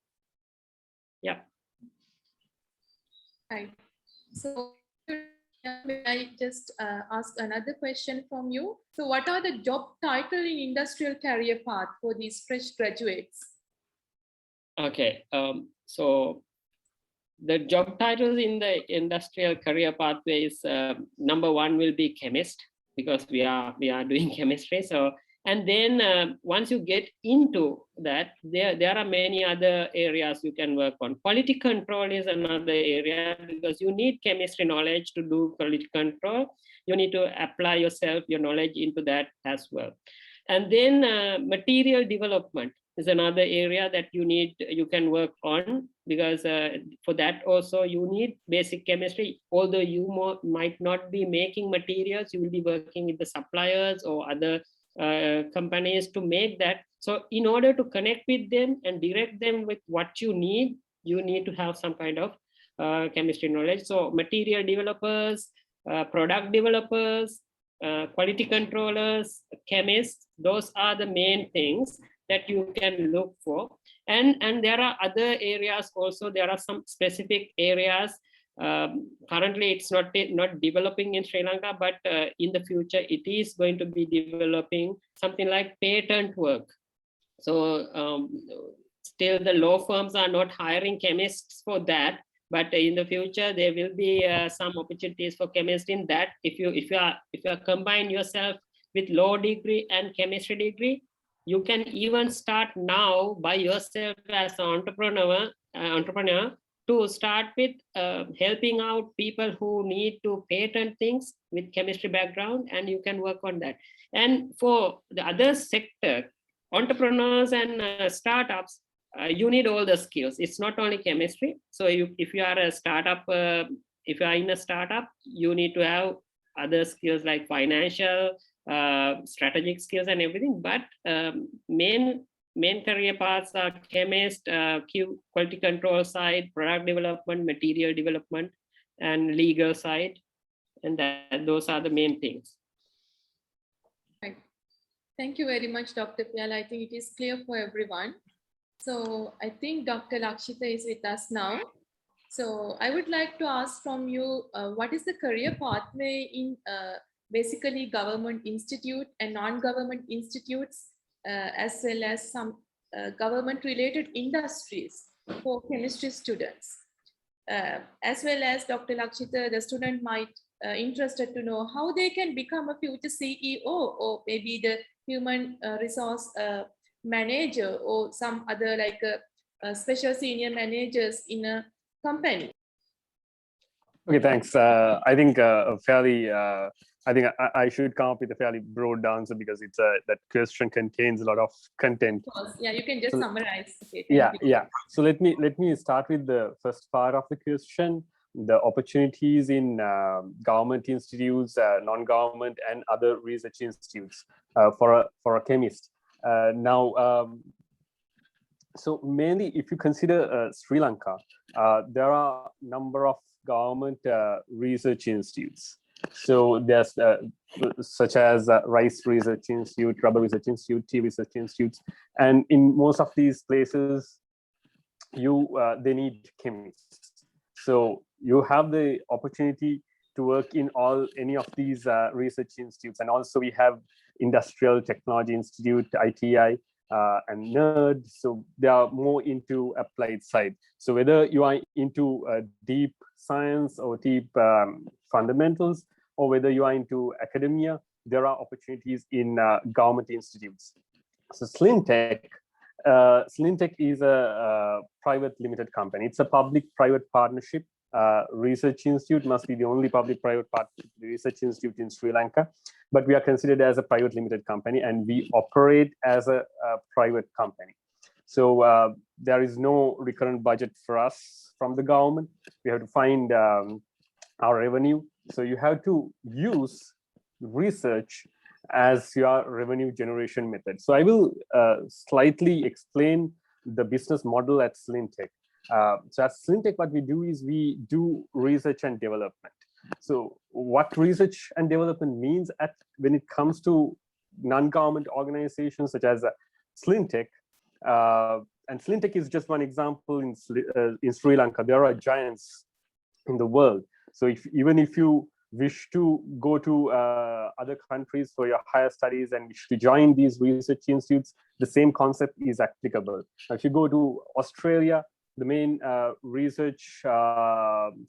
Yeah. Right. So may I just ask another question from you? So what are the job title in industrial career path for these fresh graduates? Okay, so the job titles in the industrial career pathway is number one will be chemist, because we are doing chemistry. So, and then once you get into that, there are many other areas you can work on. Quality control is another area, because you need chemistry knowledge to do quality control. You need to apply your knowledge into that as well. And then material development is another area that you can work on, because for that also you need basic chemistry. Although you might not be making materials, you will be working with the suppliers or other companies to make that. So in order to connect with them and direct them with what you need to have some kind of chemistry knowledge. So material developers, product developers, quality controllers, chemists, those are the main things that you can look for. And there are other areas also. There are some specific areas. Currently, it's not developing in Sri Lanka, but in the future, it is going to be developing something like patent work. So still the law firms are not hiring chemists for that, but in the future, there will be some opportunities for chemists in that. If you combine yourself with law degree and chemistry degree, you can even start now by yourself as an entrepreneur to start with helping out people who need to patent things with chemistry background, and you can work on that. And for the other sector, entrepreneurs and startups, you need all the skills. It's not only chemistry. So if you are a startup, if you are in a startup, you need to have other skills like financial, strategic skills and everything. But main career paths are chemist, quality control side, product development, material development, and legal side. And those are the main things. Right. Thank you very much, Dr. Piyal. I think it is clear for everyone. So I think Dr. Lakshitha is with us now. So I would like to ask from you, what is the career pathway in basically government institute and non-government institutes, as well as some government-related industries for chemistry students? As well as Dr. Lakshitha, the student might interested to know how they can become a future CEO or maybe the human resource manager or some other like special senior managers in a company. Okay, thanks. I think a fairly I think I should come up with a fairly broad answer because it's that question contains a lot of content. Of course. Yeah, you can just summarize. Okay, Yeah, thank you. yeah. So let me start with the first part of the question: the opportunities in government institutes, non-government, and other research institutes for a chemist. So mainly, if you consider Sri Lanka, there are a number of government research institutes. So there's such as Rice Research Institute, Rubber Research Institute, Tea Research Institutes, and in most of these places, they need chemists. So you have the opportunity to work in any of these research institutes, and also we have Industrial Technology Institute, ITI. And NERD, so they are more into applied side. So whether you are into deep science or deep fundamentals, or whether you are into academia, there are opportunities in government institutes. So Slintech is a private limited company. It's a public-private partnership. Research institute must be the only public-private research institute in Sri Lanka, but we are considered as a private limited company, and we operate as a private company. So there is no recurrent budget for us from the government. We have to find our revenue. So you have to use research as your revenue generation method. So I will slightly explain the business model at Slintech. So at Slintech, what we do is we do research and development. So what research and development means when it comes to non-government organizations such as Slintech, and Slintech is just one example in Sri Lanka. There are giants in the world. So even if you wish to go to other countries for your higher studies and wish to join these research institutes, the same concept is applicable. Now, if you go to Australia, the main research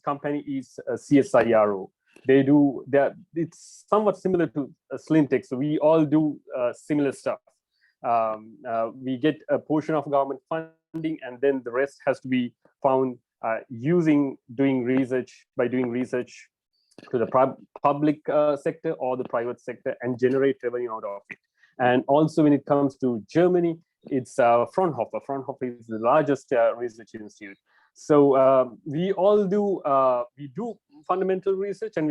company is CSIRO. It's somewhat similar to Slintech. So we all do similar stuff. We get a portion of government funding, and then the rest has to be found doing research to the public sector or the private sector and generate revenue out of it. And also when it comes to Germany, it's Fraunhofer. Fraunhofer is the largest research institute. So we do fundamental research, and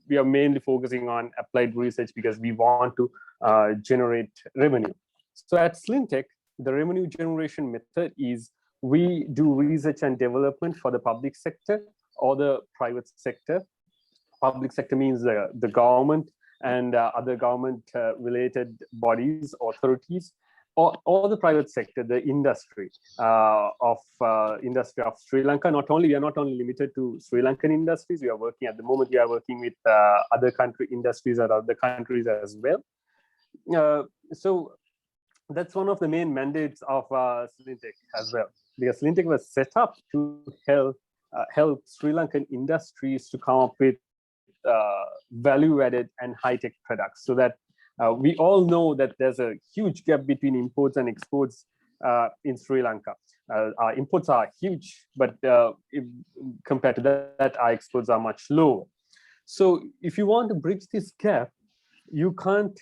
we are mainly focusing on applied research because we want to generate revenue. So at Slintech, the revenue generation method is we do research and development for the public sector or the private sector. Public sector means the government and other government related bodies, authorities, or the private sector, the industry of Sri Lanka. We are not only limited to Sri Lankan industries. We are working with other country industries or other countries as well. So that's one of the main mandates of Slintech as well, because Slintech was set up to help Sri Lankan industries to come up with value-added and high-tech products, so that we all know that there's a huge gap between imports and exports in Sri Lanka. Our imports are huge, but compared to that, our exports are much lower. So if you want to bridge this gap, you can't.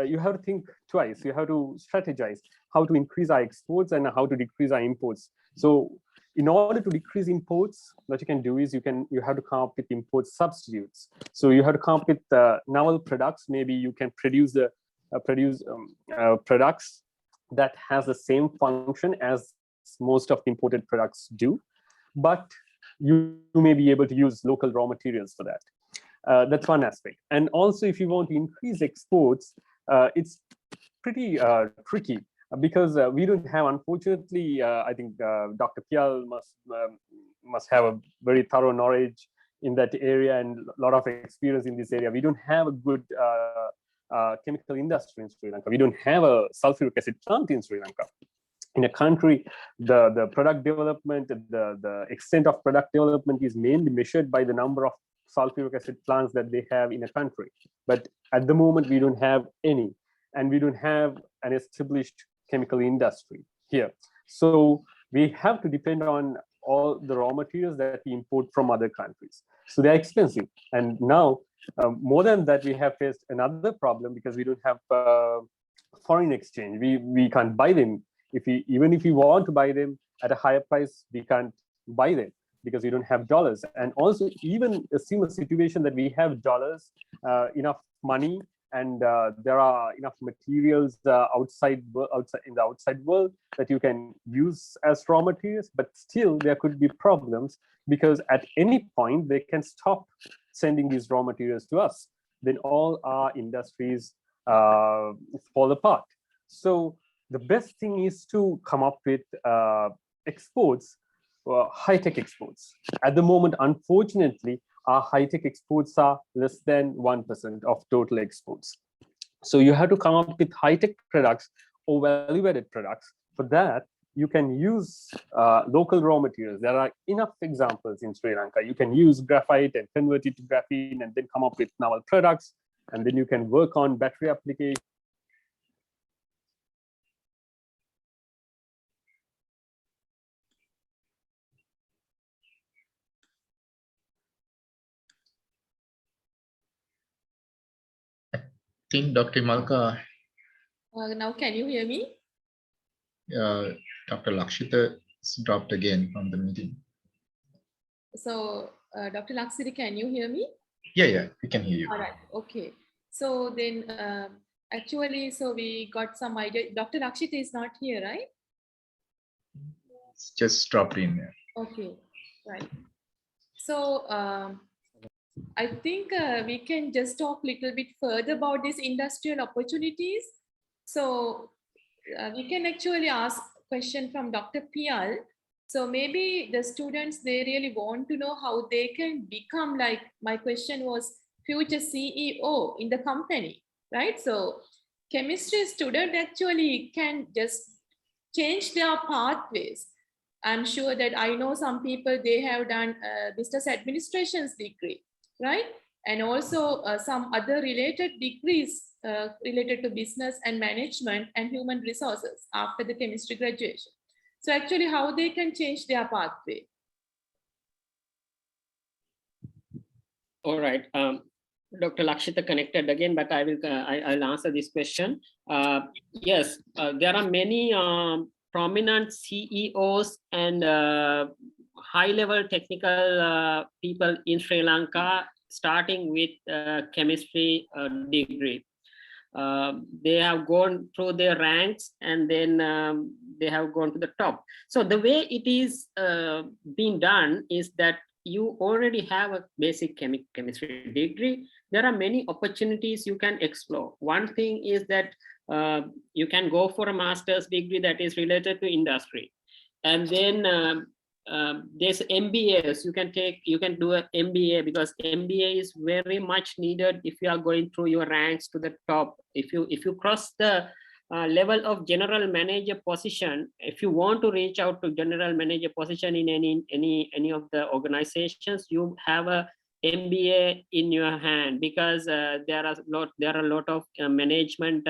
You have to think twice. You have to strategize how to increase our exports and how to decrease our imports. So in order to decrease imports, what you can do is you have to come up with import substitutes. So you have to come up with novel products. Maybe you can produce products that has the same function as most of the imported products do, but you may be able to use local raw materials for that. That's one aspect. And also, if you want to increase exports, it's pretty tricky. Because we don't have, unfortunately, I think Dr. Piyal must have a very thorough knowledge in that area and a lot of experience in this area. We don't have a good chemical industry in Sri Lanka. We don't have a sulfuric acid plant in Sri Lanka. In a country, the product development, the extent of product development is mainly measured by the number of sulfuric acid plants that they have in a country. But at the moment, we don't have any, and we don't have an established chemical industry here. So we have to depend on all the raw materials that we import from other countries. So they're expensive. And now, more than that, we have faced another problem because we don't have foreign exchange. We can't buy them. Even if we want to buy them at a higher price, we can't buy them because we don't have dollars. And also, even a similar situation that we have dollars, enough money, and there are enough materials outside in the outside world that you can use as raw materials, but still there could be problems because at any point they can stop sending these raw materials to us. Then all our industries fall apart. So the best thing is to come up with exports, high-tech exports. At the moment, unfortunately, our high-tech exports are less than 1% of total exports. So you have to come up with high-tech products or value-added products. For that, you can use local raw materials. There are enough examples in Sri Lanka. You can use graphite and convert it to graphene and then come up with novel products. And then you can work on battery applications. I think Dr. Imalka. Now, can you hear me? Dr. Lakshitha dropped again from the meeting. So, Dr. Laksiri, can you hear me? Yeah, we can hear you. All right, okay. So then, actually, so we got some idea. Dr. Lakshitha is not here, right? It's just dropped in there. Okay, right. So, I think we can just talk a little bit further about these industrial opportunities. So we can actually ask a question from Dr. Piyal. So maybe the students, they really want to know how they can become, like my question was, future CEO in the company, right? So chemistry student actually can just change their pathways. I'm sure that I know some people, they have done business administration's degree, right? And also some other related degrees related to business and management and human resources after the chemistry graduation. So actually how they can change their pathway. All right. Dr. Lakshitha connected again, but I'll answer this question. Yes, there are many prominent CEOs and high-level technical people in Sri Lanka, starting with chemistry degree. They have gone through their ranks and then they have gone to the top. So the way it is being done is that you already have a basic chemistry degree. There are many opportunities you can explore. One thing is that you can go for a master's degree that is related to industry. And then there's MBAs. You can do an MBA because MBA is very much needed if you are going through your ranks to the top. If you cross the level of general manager position, if you want to reach out to general manager position in any of the organizations, you have a MBA in your hand, because there are a lot of management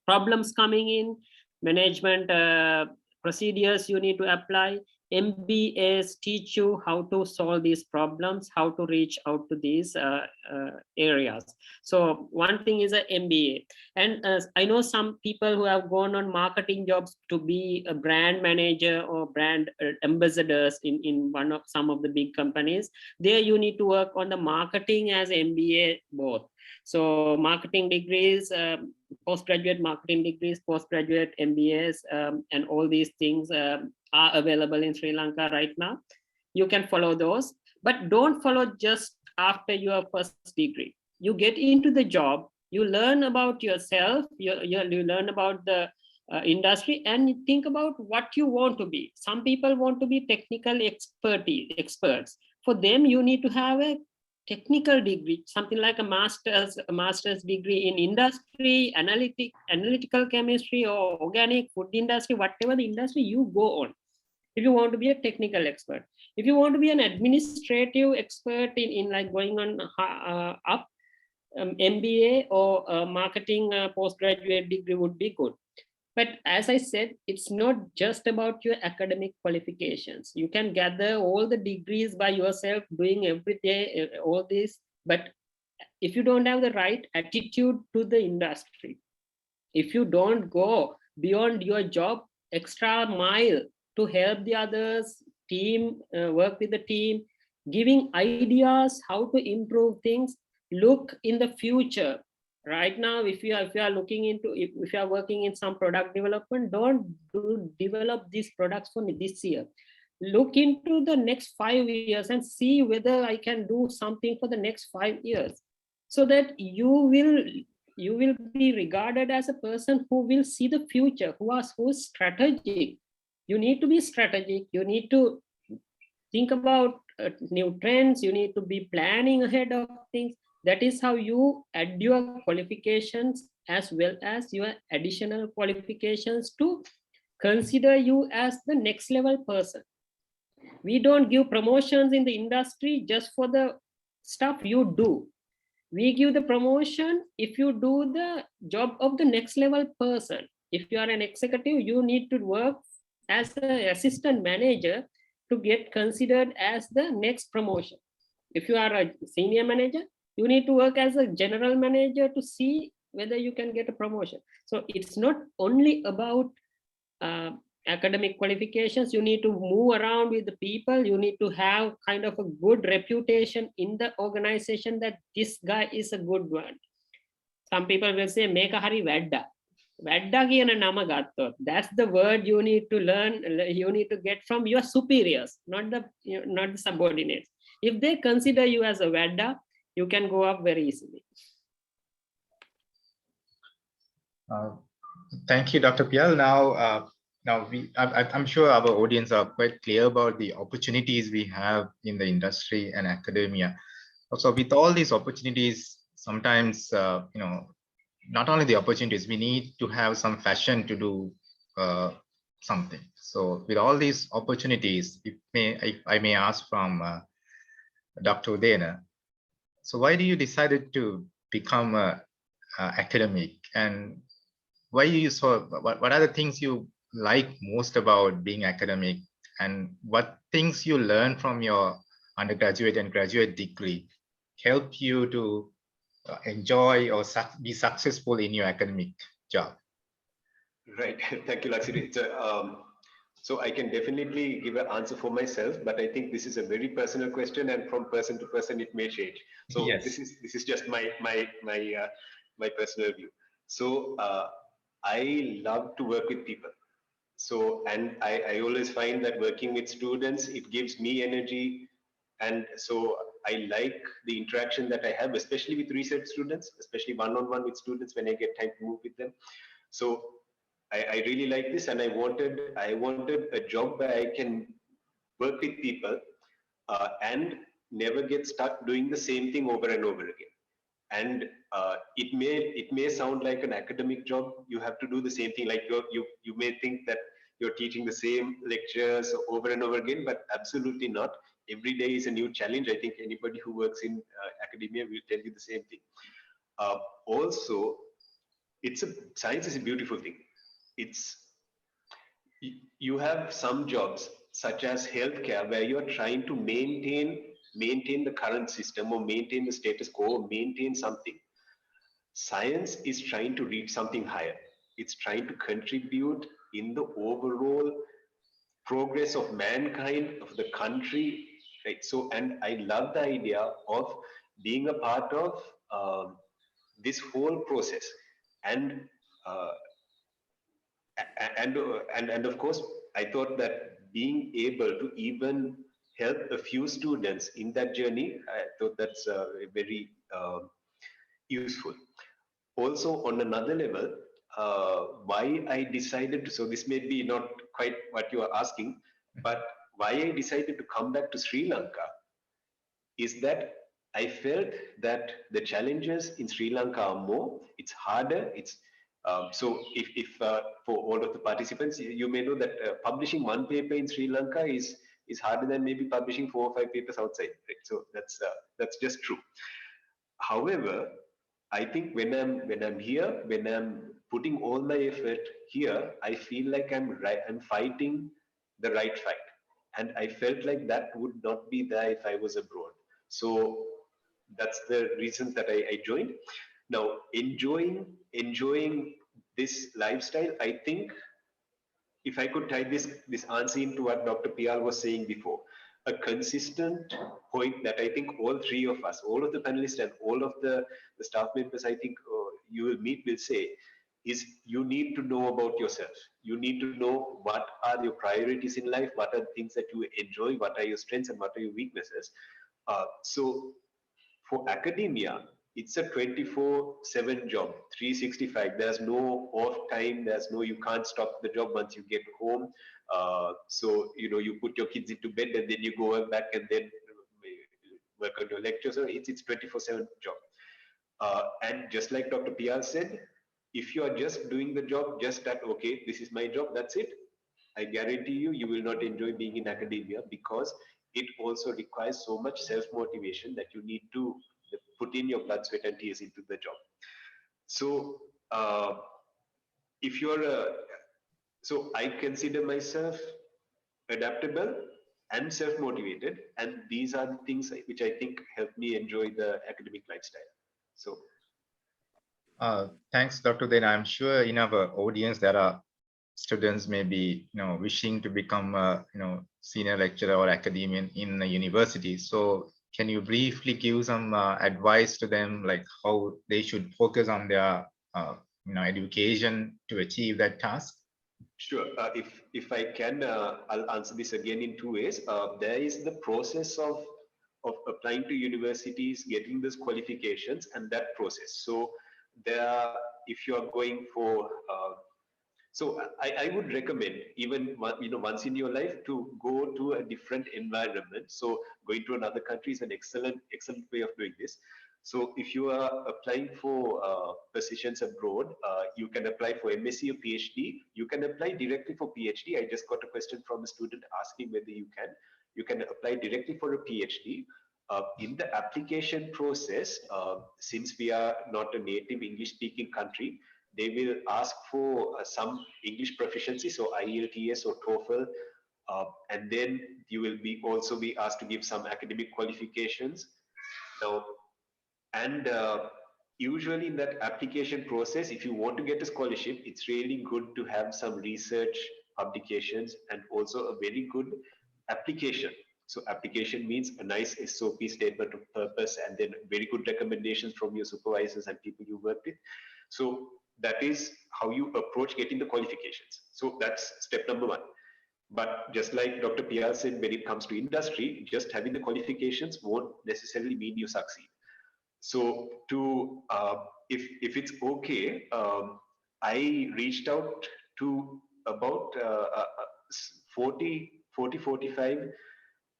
problems coming in, management procedures you need to apply. MBAs teach you how to solve these problems, how to reach out to these areas. So one thing is an MBA. And I know some people who have gone on marketing jobs to be a brand manager or brand ambassadors in some of the big companies. There you need to work on the marketing as MBA both. So marketing degrees, postgraduate marketing degrees, postgraduate MBAs, and all these things are available in Sri Lanka right now. You can follow those, but don't follow just after your first degree. You get into the job, you learn about yourself, you learn about the industry, and you think about what you want to be. Some people want to be technical experts. For them, you need to have a technical degree, something like a master's degree in industry, analytical chemistry, or organic food industry, whatever the industry you go on. If you want to be a technical expert, if you want to be an administrative expert in like going on up, MBA or marketing postgraduate degree would be good. But as I said, it's not just about your academic qualifications. You can gather all the degrees by yourself, doing every day, all this. But if you don't have the right attitude to the industry, if you don't go beyond your job, extra mile to help the others, work with the team, giving ideas how to improve things, look in the future. Right now, if you are looking into, if you are working in some product development, don't develop these products for this year. Look into the next 5 years and see whether I can do something for the next 5 years, so that you will be regarded as a person who will see the future, who's strategic. You need to be strategic. You need to think about new trends. You need to be planning ahead of things. That is how you add your qualifications as well as your additional qualifications to consider you as the next level person. We don't give promotions in the industry just for the stuff you do. We give the promotion if you do the job of the next level person. If you are an executive, you need to work as an assistant manager to get considered as the next promotion. If you are a senior manager, you need to work as a general manager to see whether you can get a promotion. So it's not only about academic qualifications. You need to move around with the people. You need to have kind of a good reputation in the organization that this guy is a good one. Some people will say, make a hari vadda. Vadda kiyana nama gattot. That's the word you need to learn. You need to get from your superiors, not the subordinates. If they consider you as a vadda, you can go up very easily. Thank you, Dr. Piyal. Now I'm sure our audience are quite clear about the opportunities we have in the industry and academia. Also, with all these opportunities, sometimes not only the opportunities, we need to have some passion to do something. So, with all these opportunities, if I may ask from Dr. Udayana, so why do you decided to become a academic, and why you what are the things you like most about being academic, and what things you learn from your undergraduate and graduate degree help you to enjoy or be successful in your academic job? Right. Thank you, Laksiri. So I can definitely give an answer for myself, but I think this is a very personal question, and from person to person it may change. So yes, this is just my personal view. So I love to work with people. So, and I always find that working with students, it gives me energy. And so I like the interaction that I have, especially with research students, especially one-on-one with students when I get time to move with them. So I really like this, and I wanted a job where I can work with people and never get stuck doing the same thing over and over again. And it may sound like an academic job. You have to do the same thing. Like you may think that you're teaching the same lectures over and over again, but absolutely not. Every day is a new challenge. I think anybody who works in academia will tell you the same thing. Also, science is a beautiful thing. You have some jobs such as healthcare where you're trying to maintain the current system, or maintain the status quo, or maintain something. Science is trying to reach something higher. It's trying to contribute in the overall progress of mankind, of the country, right? So, and I love the idea of being a part of this whole process, and of course, I thought that being able to even help a few students in that journey, I thought that's very useful. Also, on another level, why I decided to, so this may be not quite what you are asking, but why I decided to come back to Sri Lanka is that I felt that the challenges in Sri Lanka are more, it's harder, so if for all of the participants, you may know that publishing one paper in Sri Lanka is harder than maybe publishing 4 or 5 papers outside, right? So that's just true. However, I think when I'm here, when I'm putting all my effort here, I feel like I'm fighting the right fight. And I felt like that would not be there if I was abroad. So that's the reason that I joined. Now, enjoying this lifestyle, I think if I could tie this answer into what Dr. Piyal was saying before, a consistent point that I think all three of us, all of the panelists and all of the staff members I think you will meet will say is you need to know about yourself. You need to know what are your priorities in life, what are the things that you enjoy, what are your strengths and what are your weaknesses. So for academia, it's a 24/7 job, 365. There's no off time. There's no, you can't stop the job once you get home. So, you know, you put your kids into bed and then you go back and then work on your lectures. So it's 24/7 job. And just like Dr. Piyal said, if you are just doing the job, just that, okay, this is my job, that's it. I guarantee you, you will not enjoy being in academia because it also requires so much self-motivation that you need to put in your blood, sweat, and tears into the job. So, if you're so I consider myself adaptable and self-motivated, and these are the things which I think help me enjoy the academic lifestyle. So, thanks, Dr. Then I'm sure in our audience there are students maybe wishing to become a senior lecturer or academician in a university. So can you briefly give some advice to them, like how they should focus on their education to achieve that task? Sure. If I can, I'll answer this again in two ways. There is the process of applying to universities, getting these qualifications, and that process. So there, if you are going for so I would recommend even once in your life to go to a different environment. So going to another country is an excellent way of doing this. So if you are applying for positions abroad, you can apply for MSc or PhD. You can apply directly for PhD. I just got a question from a student asking whether you can apply directly for a PhD. In the application process, since we are not a native English speaking country, they will ask for some English proficiency, so IELTS or TOEFL, and then you will also be asked to give some academic qualifications. Now, and usually in that application process, if you want to get a scholarship, it's really good to have some research publications and also a very good application. So application means a nice SOP, statement of purpose, and then very good recommendations from your supervisors and people you work with. So that is how you approach getting the qualifications. So that's step number one. But just like Dr. Piyal said, when it comes to industry, just having the qualifications won't necessarily mean you succeed. So to if it's okay, I reached out to about 45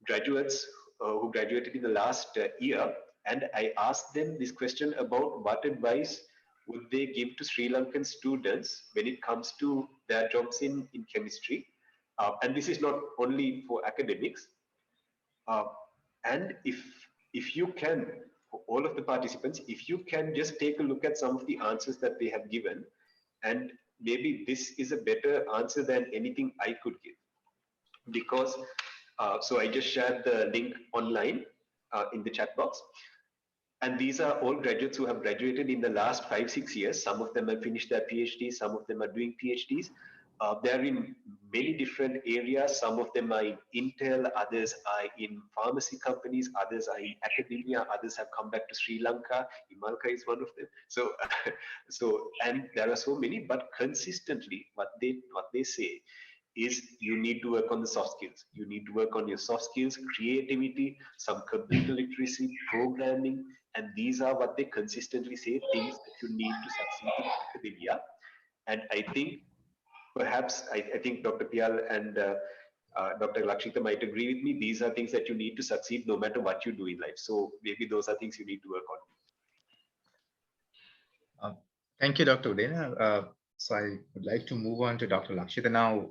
graduates who graduated in the last year, and I asked them this question about what advice would they give to Sri Lankan students when it comes to their jobs in chemistry. And this is not only for academics. And if you can, for all of the participants, if you can just take a look at some of the answers that they have given, and maybe this is a better answer than anything I could give. Because, so I just shared the link online in the chat box. And these are all graduates who have graduated in the last 5-6 years. Some of them have finished their PhDs, some of them are doing PhDs. They're in many different areas. Some of them are in Intel, others are in pharmacy companies, others are in academia, others have come back to Sri Lanka. Imalka is one of them. So, and there are so many, but consistently what they say is you need to work on the soft skills. You need to work on your soft skills, creativity, some computer literacy, programming, and these are what they consistently say, things that you need to succeed in academia. And I think perhaps, I think Dr. Piyal and Dr. Lakshitha might agree with me, these are things that you need to succeed no matter what you do in life. So maybe those are things you need to work on. Thank you, Dr. Udayana. So I would like to move on to Dr. Lakshitha now.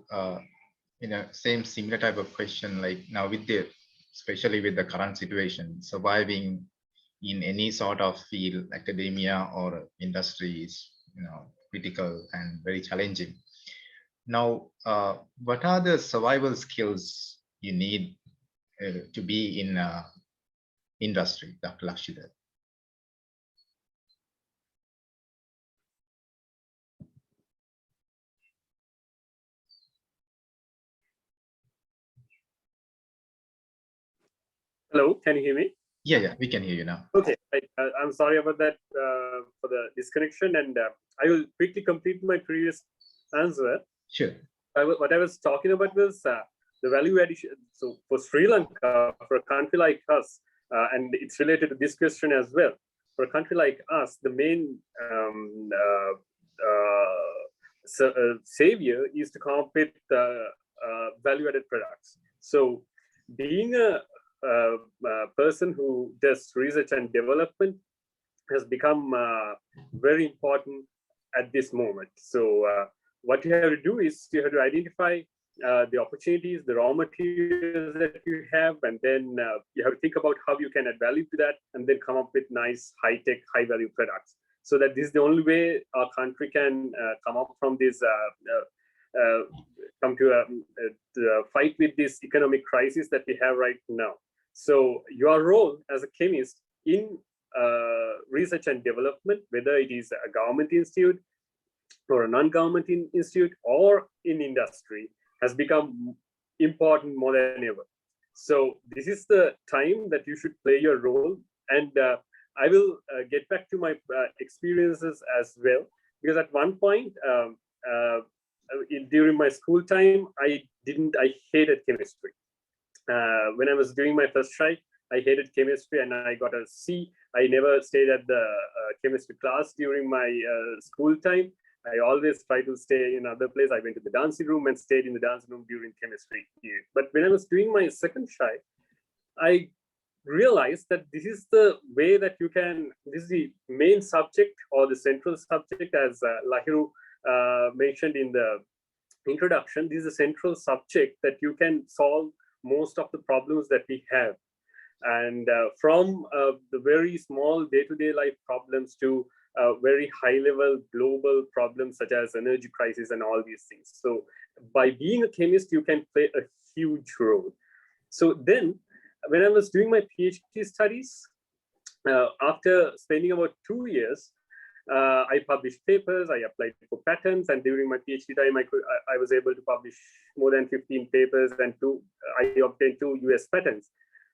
Similar type of question, like now especially with the current situation, surviving in any sort of field, academia or industry is, critical and very challenging. Now, what are the survival skills you need to be in industry, Dr. Lakshitha? Hello, can you hear me? Yeah, we can hear you now. Okay, I'm sorry about that for the disconnection, and I will quickly complete my previous answer. Sure. What I was talking about was the value addition. So for Sri Lanka, for a country like us, and it's related to this question as well. For a country like us, the main savior is to come up with value-added products. So being a person who does research and development has become very important at this moment. So what you have to do is you have to identify the opportunities, the raw materials that you have, and then you have to think about how you can add value to that, and then come up with nice, high-tech, high-value products. So that this is the only way our country can come up from this, come to a fight with this economic crisis that we have right now. So your role as a chemist in research and development, whether it is a government institute or a non-government institute or in industry, has become important more than ever. So this is the time that you should play your role. And I will get back to my experiences as well, because at one point during my school time, I hated chemistry. When I was doing my first try, I hated chemistry and I got a C. I never stayed at the chemistry class during my school time. I always tried to stay in another place. I went to the dancing room and stayed in the dancing room during chemistry. But when I was doing my second try, I realized that this is the way that you can, this is the main subject or the central subject, as Lahiru mentioned in the introduction. This is a central subject that you can solve most of the problems that we have. And from the very small day-to-day life problems to very high-level global problems such as energy crisis and all these things. So by being a chemist, you can play a huge role. So then when I was doing my PhD studies, after spending about 2 years, I published papers, I applied for patents, and during my PhD time, I was able to publish more than 15 papers, and I obtained 2 US patents.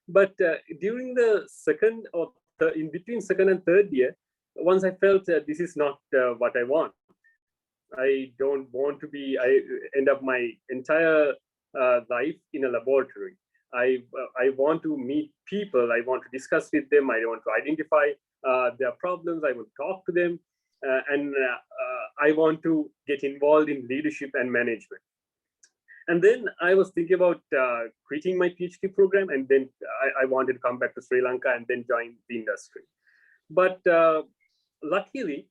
But during the second or in between second and third year, once I felt this is not what I want. I don't want to be, I end up my entire life in a laboratory. I want to meet people, I want to discuss with them, I want to identify their problems, I want to talk to them, and I want to get involved in leadership and management. And then I was thinking about quitting my PhD program, and then I wanted to come back to Sri Lanka and then join the industry. But luckily,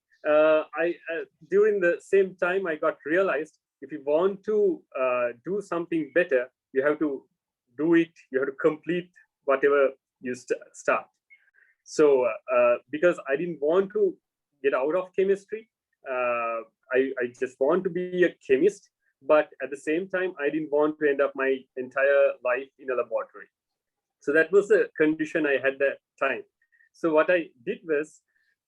during the same time, I got realized if you want to do something better, you have to do it, you have to complete whatever you start. So because I didn't want to get out of chemistry, I just want to be a chemist. But at the same time, I didn't want to end up my entire life in a laboratory. So that was the condition I had that time. So what I did was,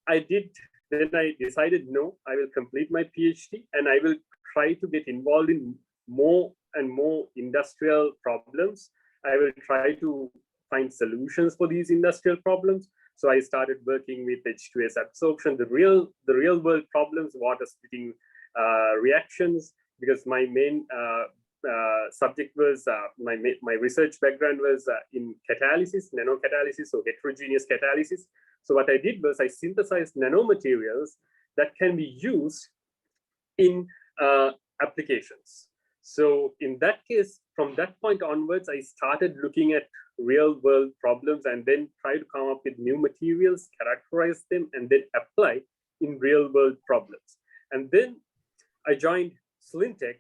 then I decided, no, I will complete my PhD and I will try to get involved in more and more industrial problems. I will try to find solutions for these industrial problems. So I started working with H2S absorption, the real world problems, water splitting reactions, because my main subject was, my research background was in catalysis, nanocatalysis, so heterogeneous catalysis. So what I did was I synthesized nanomaterials that can be used in applications. So in that case, from that point onwards, I started looking at real world problems and then try to come up with new materials, characterize them, and then apply in real world problems. And then I joined Slintech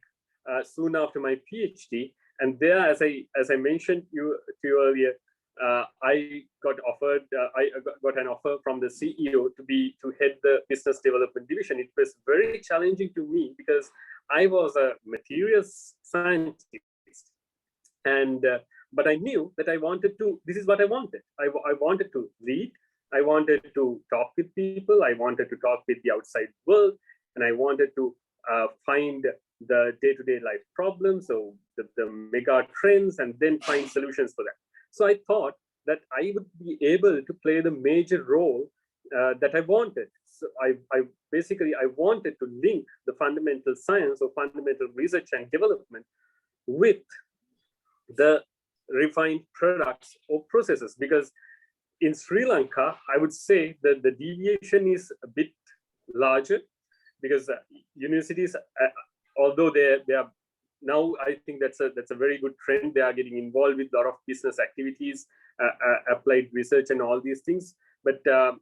soon after my PhD. And there, as I mentioned to you earlier, I got offered. I got an offer from the CEO to head the business development division. It was very challenging to me because I was a materials scientist, and but I knew that I wanted to. This is what I wanted. I wanted to lead. I wanted to talk with people. I wanted to talk with the outside world, and I wanted to find the day-to-day life problems, so the mega trends, and then find solutions for that. So I thought that I would be able to play the major role that I wanted. So I basically wanted to link the fundamental science or fundamental research and development with the refined products or processes, because in Sri Lanka, I would say that the deviation is a bit larger, because universities, although they are now, I think that's a very good trend. They are getting involved with a lot of business activities, applied research, and all these things. But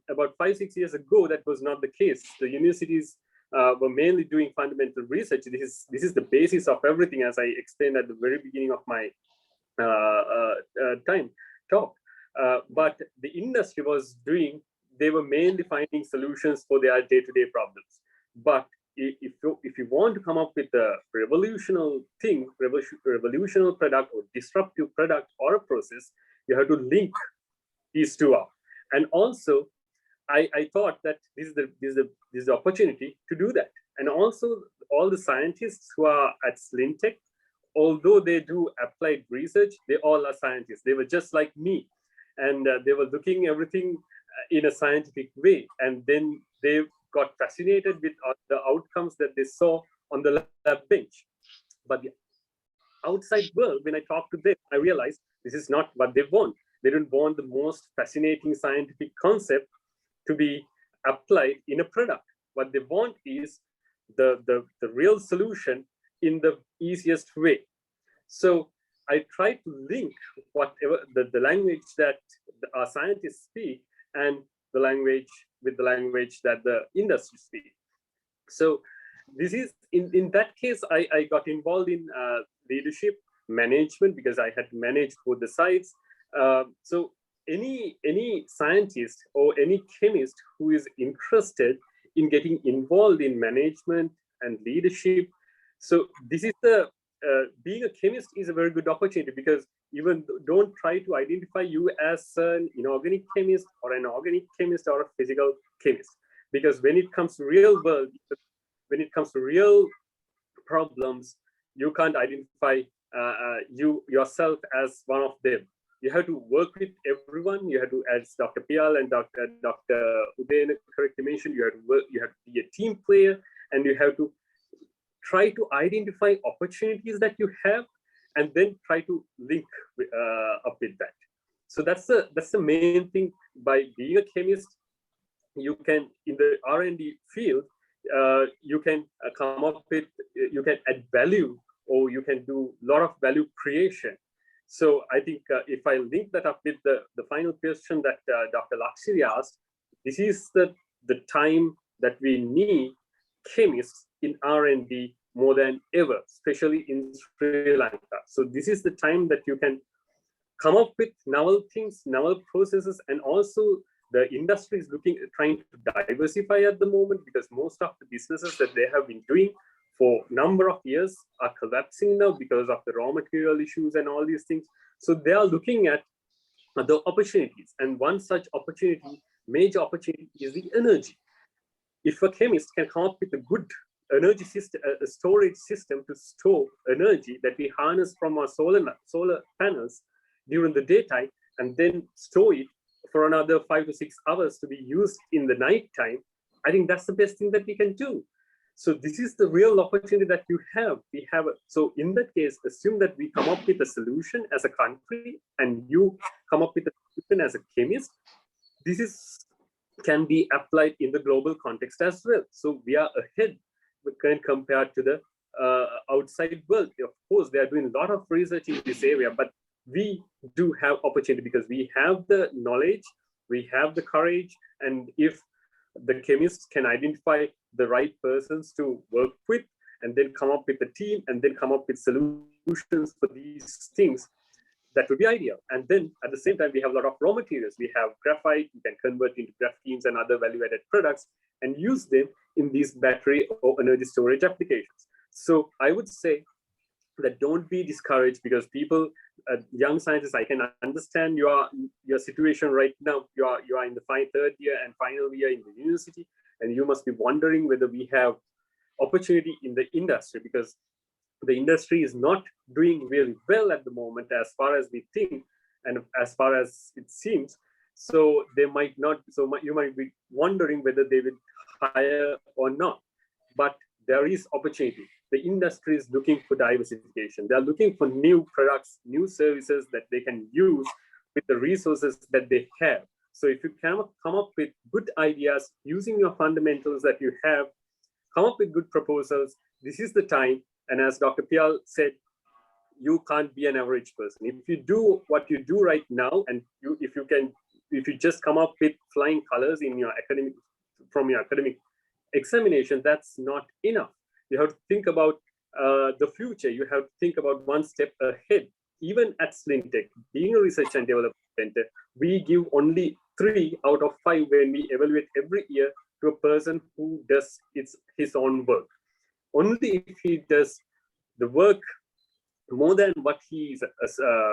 about 5-6 years ago, that was not the case. The universities were mainly doing fundamental research. This is the basis of everything, as I explained at the very beginning of my talk. But the industry was doing, they were mainly finding solutions for their day-to-day problems. But if you want to come up with a revolutionary thing, revolutionary product or disruptive product or a process, you have to link these two up. And also, I thought that this is the opportunity to do that. And also, all the scientists who are at Slintech, although they do applied research, they all are scientists. They were just like me, and they were looking everything in a scientific way, and then they got fascinated with the outcomes that they saw on the lab bench. But the outside world, when I talked to them, I realized this is not what they want. They don't want the most fascinating scientific concept to be applied in a product. What they want is the real solution in the easiest way. So I try to link whatever the language that our scientists speak and the language with the language that the industry speaks. So this is, in that case, I got involved in leadership management, because I had to manage both the sides. So any scientist or any chemist who is interested in getting involved in management and leadership, so this is the being a chemist is a very good opportunity, because even don't try to identify you as an inorganic chemist or an organic chemist or a physical chemist, because when it comes to real world, when it comes to real problems, you can't identify yourself as one of them. You have to work with everyone. You have to, as Dr. Piyal and Dr. Udayana correctly mentioned, you have to work. You have to be a team player, and you have to try to identify opportunities that you have, and then try to link up with that. So that's the main thing. By being a chemist, you can, in the R&D field, you can come up with, you can add value, or you can do a lot of value creation. So I think if I link that up with the final question that Dr. Laksiri asked, this is the time that we need chemists in R&D more than ever, especially in Sri Lanka. So this is the time that you can come up with novel things, novel processes, and also the industry is trying to diversify at the moment, because most of the businesses that they have been doing for a number of years are collapsing now because of the raw material issues and all these things. So they are looking at the opportunities, and one such opportunity, major opportunity, is the energy. If a chemist can come up with a good energy system, a storage system to store energy that we harness from our solar panels during the daytime, and then store it for another 5 to 6 hours to be used in the night time, I think that's the best thing that we can do. So this is the real opportunity that you have. So in that case, assume that we come up with a solution as a country, and you come up with a solution as a chemist. This can be applied in the global context as well. So we are ahead when compared to the outside world. Of course, they are doing a lot of research in this area, but we do have opportunity because we have the knowledge, we have the courage, and if the chemists can identify the right persons to work with, and then come up with a team, and then come up with solutions for these things, that would be ideal. And then at the same time, we have a lot of raw materials. We have graphite, you can convert into graphenes and other value-added products and use them in these battery or energy storage applications. So I would say that don't be discouraged, because people, young scientists, I can understand your situation right now. You are in the third year and final year in the university, and you must be wondering whether we have opportunity in the industry, because the industry is not doing really well at the moment as far as we think and as far as it seems. So they might not, you might be wondering whether they will hire or not. But there is opportunity. The industry is looking for diversification. They're looking for new products, new services that they can use with the resources that they have. So if you can come up with good ideas using your fundamentals that you have, come up with good proposals, this is the time. And as Dr. Piyal said, you can't be an average person. If you do what you do right now, and if you just come up with flying colors in your from your academic examination, that's not enough. You have to think about the future. You have to think about one step ahead. Even at Slintech, being a research and development center, we give only 3 out of 5 when we evaluate every year to a person who does his own work. Only if he does the work more than what he is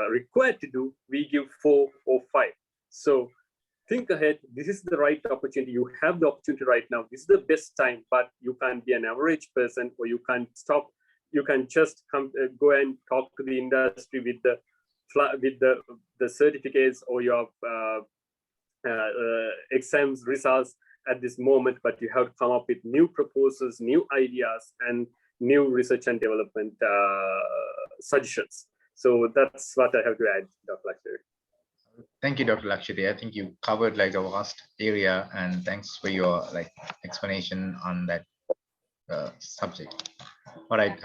required to do, we give 4 or 5. So think ahead. This is the right opportunity. You have the opportunity right now. This is the best time, but you can't be an average person, or you can't stop. You can just go and talk to the industry with the certificates or your exams results at this moment, but you have to come up with new proposals, new ideas, and new research and development suggestions. So that's what I have to add, Dr. Laksiri. Thank you, Dr. Lakshita. I think you covered like a vast area, and thanks for your explanation on that subject. All right,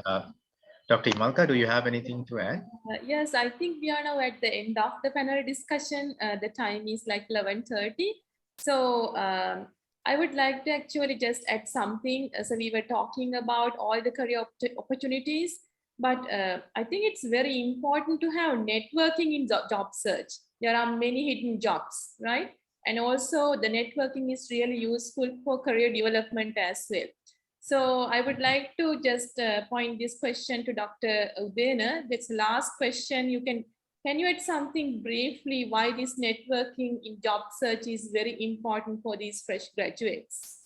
Dr. Imalka, do you have anything to add? Yes, I think we are now at the end of the panel discussion. The time is like 11:30. So I would like to actually just add something. So we were talking about all the career opportunities, but I think it's very important to have networking in job search. There are many hidden jobs, right? And also the networking is really useful for career development as well. So I would like to just point this question to Dr. Udayana. That's the last question. Can you add something briefly why this networking in job search is very important for these fresh graduates?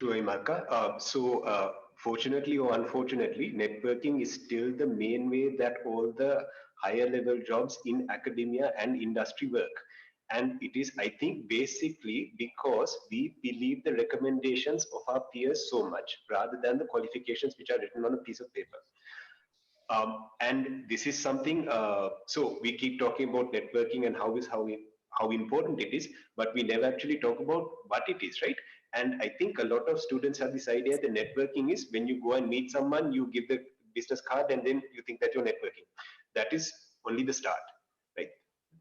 Sure, Imalka. So fortunately or unfortunately, networking is still the main way that all the higher level jobs in academia and industry work. And it is, I think, basically because we believe the recommendations of our peers so much rather than the qualifications which are written on a piece of paper. And this is something, so we keep talking about networking and how important it is, but we never actually talk about what it is, right? And I think a lot of students have this idea that networking is when you go and meet someone, you give the business card and then you think that you're networking. That is only the start, right?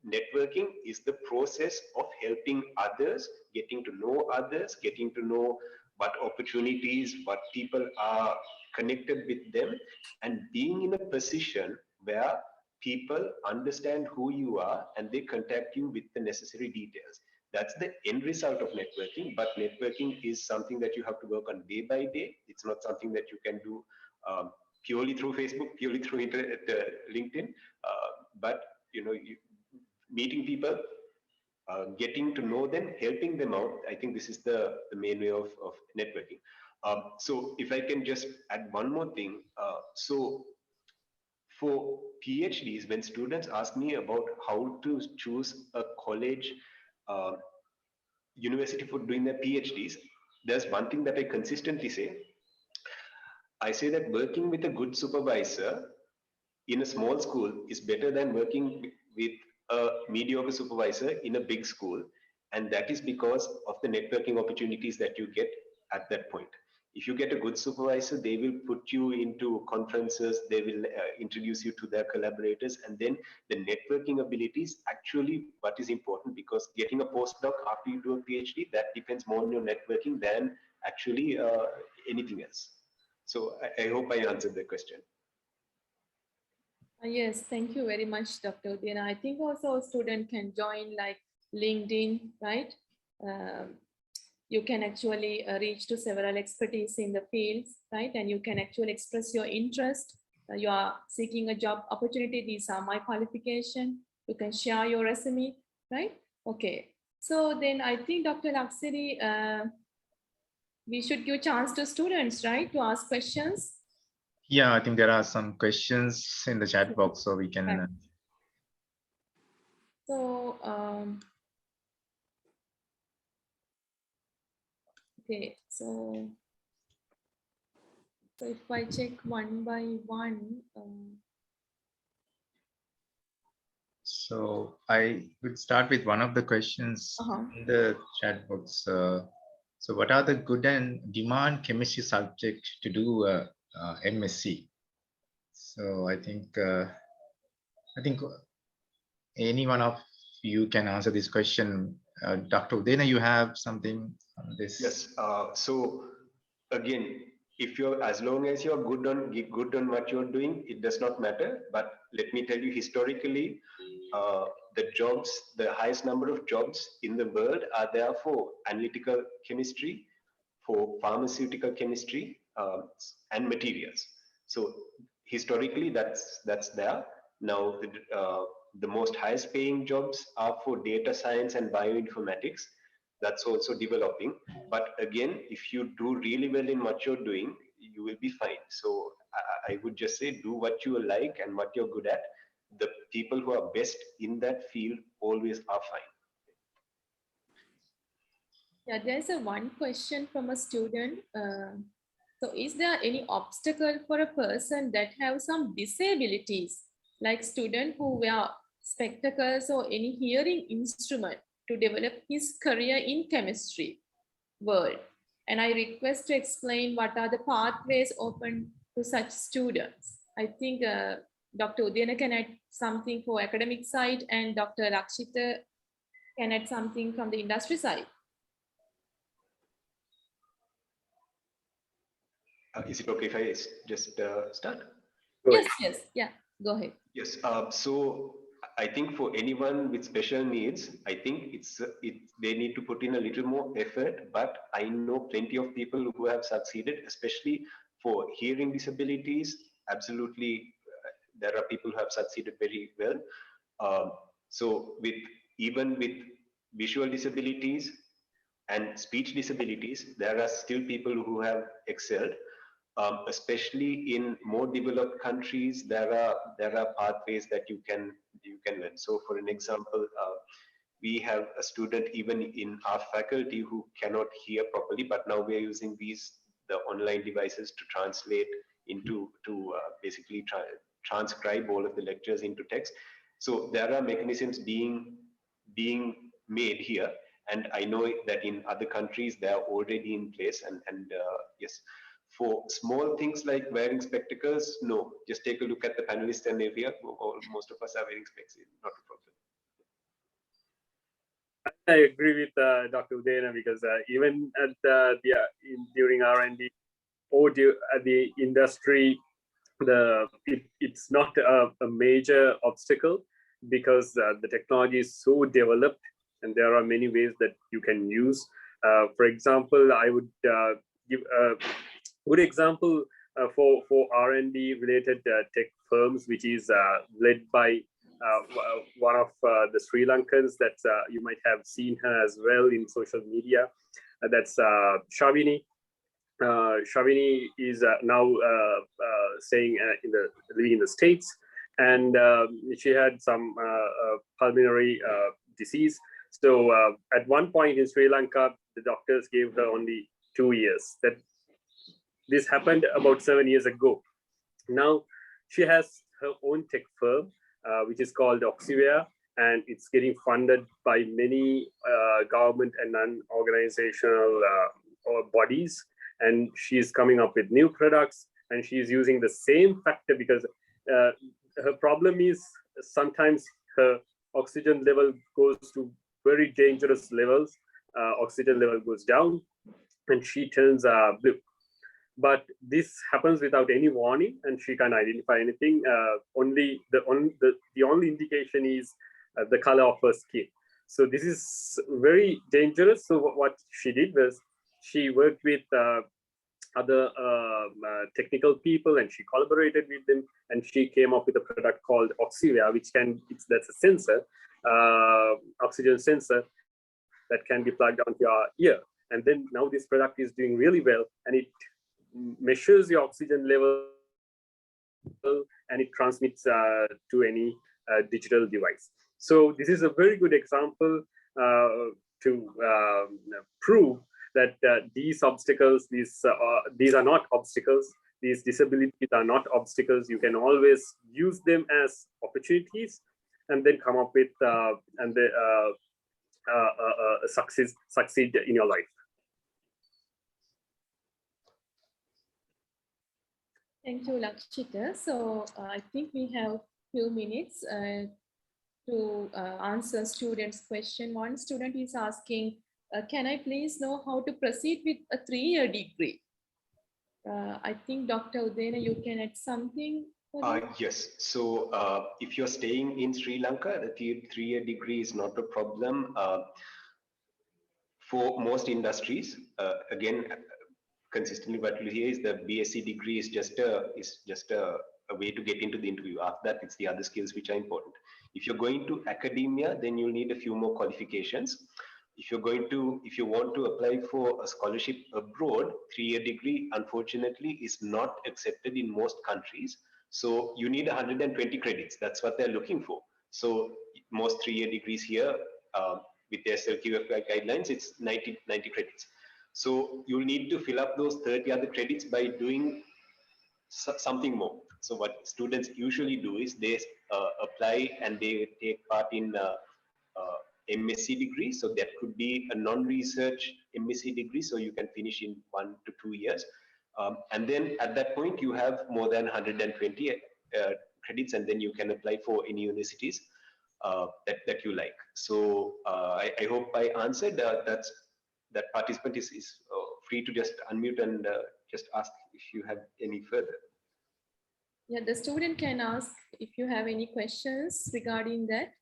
Networking is the process of helping others, getting to know others, getting to know what opportunities, what people are connected with them, and being in a position where people understand who you are and they contact you with the necessary details. That's the end result of networking, but networking is something that you have to work on day by day. It's not something that you can do purely through Facebook, purely through LinkedIn, but meeting people, getting to know them, helping them out. I think this is the main way of networking. So if I can just add one more thing. So for PhDs, when students ask me about how to choose a college, university for doing their PhDs, there's one thing that I consistently say. I say that working with a good supervisor in a small school is better than working with a mediocre supervisor in a big school. And that is because of the networking opportunities that you get at that point. If you get a good supervisor, they will put you into conferences, they will introduce you to their collaborators, and then the networking abilities actually what is important, because getting a postdoc after you do a PhD, that depends more on your networking than actually anything else. So I hope I answered the question. Yes, thank you very much, Dr. Udayana. I think also a student can join like LinkedIn, right? You can actually reach to several expertise in the fields, right? And you can actually express your interest. You are seeking a job opportunity. These are my qualification. You can share your resume, right? Okay. So then I think Dr. Laksiri, we should give chance to students, right? To ask questions. Yeah, I think there are some questions in the chat box, so we can. Right. So, okay, so if I check one by one. So I would start with one of the questions in the chat box. So what are the good and demand chemistry subject to do MSc? So I think any one of you can answer this question. Dr. Udayana, you have something on this? Yes. So again, if you're, as long as you're good on what you're doing, it does not matter. But let me tell you, historically, the highest number of jobs in the world are there for analytical chemistry, for pharmaceutical chemistry, and materials. So historically, that's there. Now, the most highest paying jobs are for data science and bioinformatics. That's also developing. But again, if you do really well in what you're doing, you will be fine. So I would just say, do what you like and what you're good at. The people who are best in that field always are fine. Yeah, there's a one question from a student. So is there any obstacle for a person that have some disabilities, like student who wear spectacles or any hearing instrument, to develop his career in chemistry world? And I request to explain what are the pathways open to such students. I think Dr. Udayana can add something for academic side, and Dr. Lakshitha can add something from the industry side. Is it okay if I just start? Yes, yeah, go ahead. Yes. So I think for anyone with special needs, I think they need to put in a little more effort. But I know plenty of people who have succeeded, especially for hearing disabilities. Absolutely, there are people who have succeeded very well. So even with visual disabilities and speech disabilities, there are still people who have excelled. Especially in more developed countries, there are pathways that you can learn. So, for an example, we have a student even in our faculty who cannot hear properly, but now we are using the online devices to translate into basically transcribe all of the lectures into text. So there are mechanisms being made here, and I know that in other countries they are already in place. And yes. For small things like wearing spectacles, no. Just take a look at the panelists and area. Most of us are wearing specs. Not a problem. I agree with Dr. Udayana, because even at during R&D or at the industry, it's not a major obstacle, because the technology is so developed and there are many ways that you can use. For example, I would give a good example for R&D related tech firms, which is led by one of the Sri Lankans that you might have seen her as well in social media. That's Shavini. Shavini is now living in the States, and she had some pulmonary disease. So at one point in Sri Lanka, the doctors gave her only 2 years. This happened about 7 years ago. Now she has her own tech firm, which is called Oxyware, and it's getting funded by many government and non-organizational bodies. And she's coming up with new products, and she's using the same factor, because her problem is sometimes her oxygen level goes to very dangerous levels. Oxygen level goes down and she turns blue. but this happens without any warning, and she can't identify anything. The only indication is the color of her skin. So this is very dangerous. So what she did was she worked with other technical people, and she collaborated with them, and she came up with a product called Oxivia, that's a sensor, oxygen sensor that can be plugged onto your ear. And then now this product is doing really well, and it measures your oxygen level and it transmits to any digital device. So this is a very good example to prove that these obstacles, these are not obstacles. These disabilities are not obstacles. You can always use them as opportunities, and then come up with succeed in your life. Thank you, Lakshitha. So I think we have few minutes to answer students' question. One student is asking, can I please know how to proceed with a 3-year degree? I think Dr. Udayana, you can add something. Yes. So if you're staying in Sri Lanka, the 3-year degree is not a problem. For most industries, again, consistently what you hear is the BSc degree is just a way to get into the interview. After that, it's the other skills which are important. If you're going to academia, then you'll need a few more qualifications. If you want to apply for a scholarship abroad, 3-year degree, unfortunately, is not accepted in most countries. So you need 120 credits. That's what they're looking for. So most 3-year degrees here, with their QFI guidelines, it's 90 credits. So you'll need to fill up those 30 other credits by doing something more. So what students usually do is they apply and they take part in MSc degree. So that could be a non-research MSc degree. So you can finish in 1 to 2 years. And then at that point, you have more than 120 credits, and then you can apply for any universities that you like. So I hope I answered that participant is free to just unmute and just ask if you have any further. Yeah, the student can ask if you have any questions regarding that.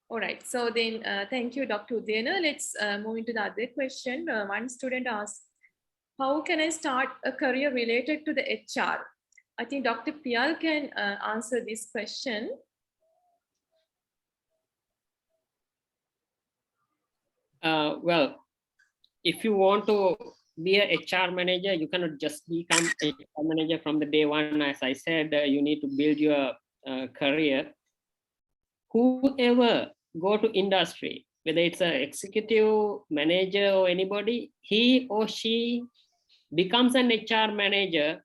All right, so then thank you, Dr. Udayana. Let's move into the other question. One student asked, how can I start a career related to the HR? I think Dr. Piyal can answer this question. Well, if you want to be a HR manager, you cannot just become a HR manager from the day one. As I said, you need to build your career. Whoever go to industry, whether it's an executive manager or anybody, he or she becomes an HR manager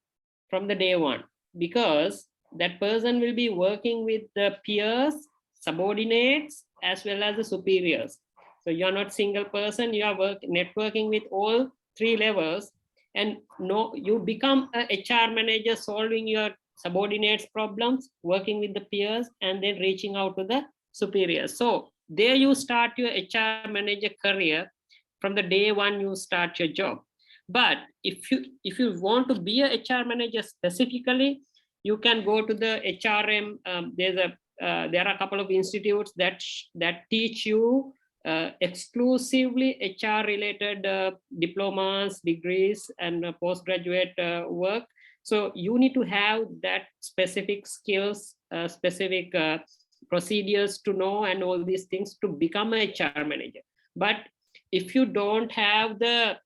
from the day one, because that person will be working with the peers, subordinates, as well as the superiors. So you're not single person, you are networking with all 3 levels, and you become a HR manager solving your subordinates problems, working with the peers, and then reaching out to the superiors. So there you start your HR manager career from the day one you start your job. But if you want to be a HR manager specifically, you can go to the HRM. There are a couple of institutes that teach you exclusively HR related diplomas, degrees, and postgraduate work. So you need to have that specific skills, specific procedures to know, and all these things to become a HR manager. But if you don't have the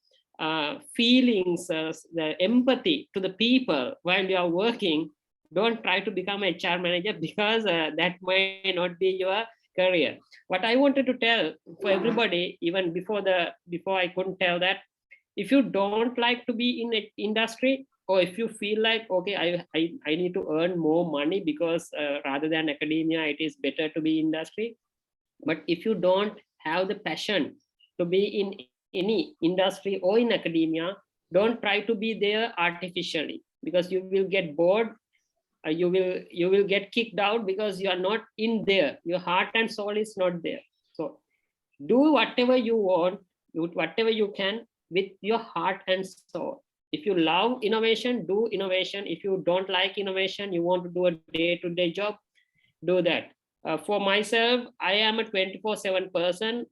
feelings, the empathy to the people while you are working, don't try to become a HR manager, because that might not be your career. What I wanted to tell for everybody, even before I couldn't tell that, if you don't like to be in an industry, or if you feel like, okay, I need to earn more money because rather than academia, it is better to be industry. But if you don't have the passion to be in any industry or in academia, don't try to be there artificially, because you will get bored. You will get kicked out because you are not in there. Your heart and soul is not there. So do whatever you want, whatever you can with your heart and soul. If you love innovation, do innovation. If you don't like innovation, you want to do a day-to-day job, do that. For myself, I am a 24/7 person.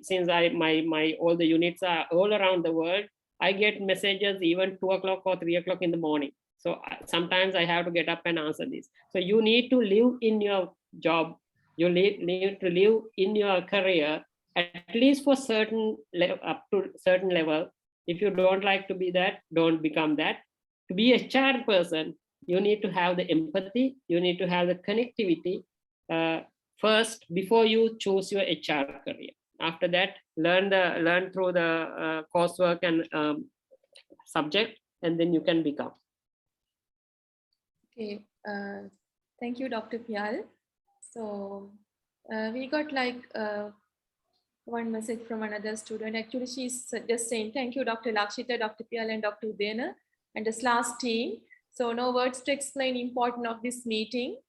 Since my all the units are all around the world, I get messages even 2 o'clock or 3 o'clock in the morning. So sometimes I have to get up and answer this. So you need to live in your job. You need to live in your career, at least for certain up to certain level. If you don't like to be that, don't become that. To be a HR person, you need to have the empathy. You need to have the connectivity first before you choose your HR career. After that, learn through the coursework and subject, and then you can become. Okay, thank you, Dr. Piyal. So we got like one message from another student. Actually, she's just saying, thank you, Dr. Lakshitha, Dr. Piyal, and Dr. Udayana, and this last team. So no words to explain the importance of this meeting.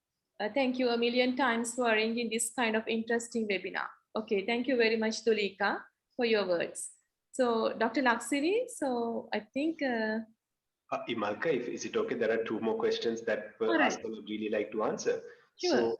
Thank you a million times for arranging this kind of interesting webinar. Okay, thank you very much, Tulika, for your words. So Dr. Laksiri, so I think... Imalka, is it okay? There are 2 more questions that were asked and I would really like to answer. Sure. So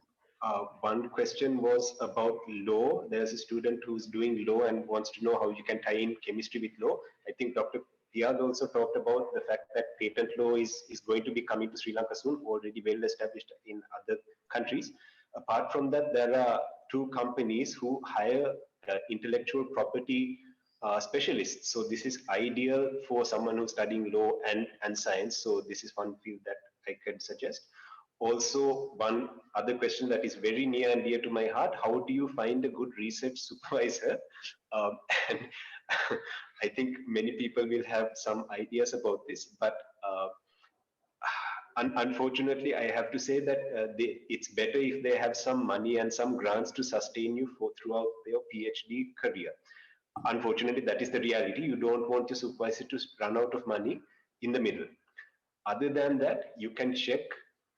one question was about law. There's a student who's doing law and wants to know how you can tie in chemistry with law. I think Dr. Piyal also talked about the fact that patent law is going to be coming to Sri Lanka soon, already well established in other countries. Apart from that, there are 2 companies who hire intellectual property specialists. So this is ideal for someone who's studying law and science. So this is one field that I could suggest. Also, one other question that is very near and dear to my heart: how do you find a good research supervisor? And I think many people will have some ideas about this, but unfortunately, I have to say that it's better if they have some money and some grants to sustain you throughout your PhD career. Unfortunately, that is the reality. You don't want your supervisor to run out of money in the middle. Other than that, you can check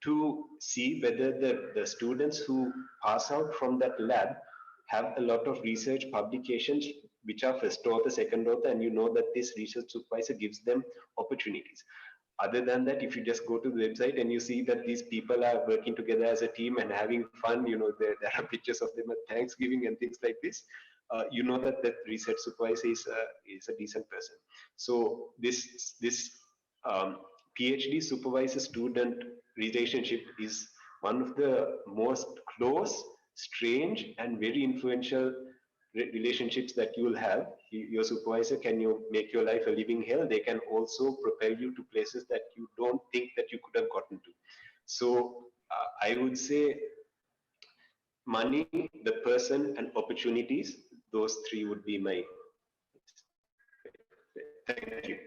to see whether the students who pass out from that lab have a lot of research publications which are first author, second author, and you know that this research supervisor gives them opportunities. Other than that, if you just go to the website and you see that these people are working together as a team and having fun, you know, there are pictures of them at Thanksgiving and things like this, you know that the research supervisor is a decent person. So this PhD supervisor-student relationship is one of the most close, strange, and very influential relationships that you will have. Your supervisor can make your life a living hell. They can also propel you to places that you don't think that you could have gotten to. So I would say money, the person, and opportunities, those 3 would be my... Thank you.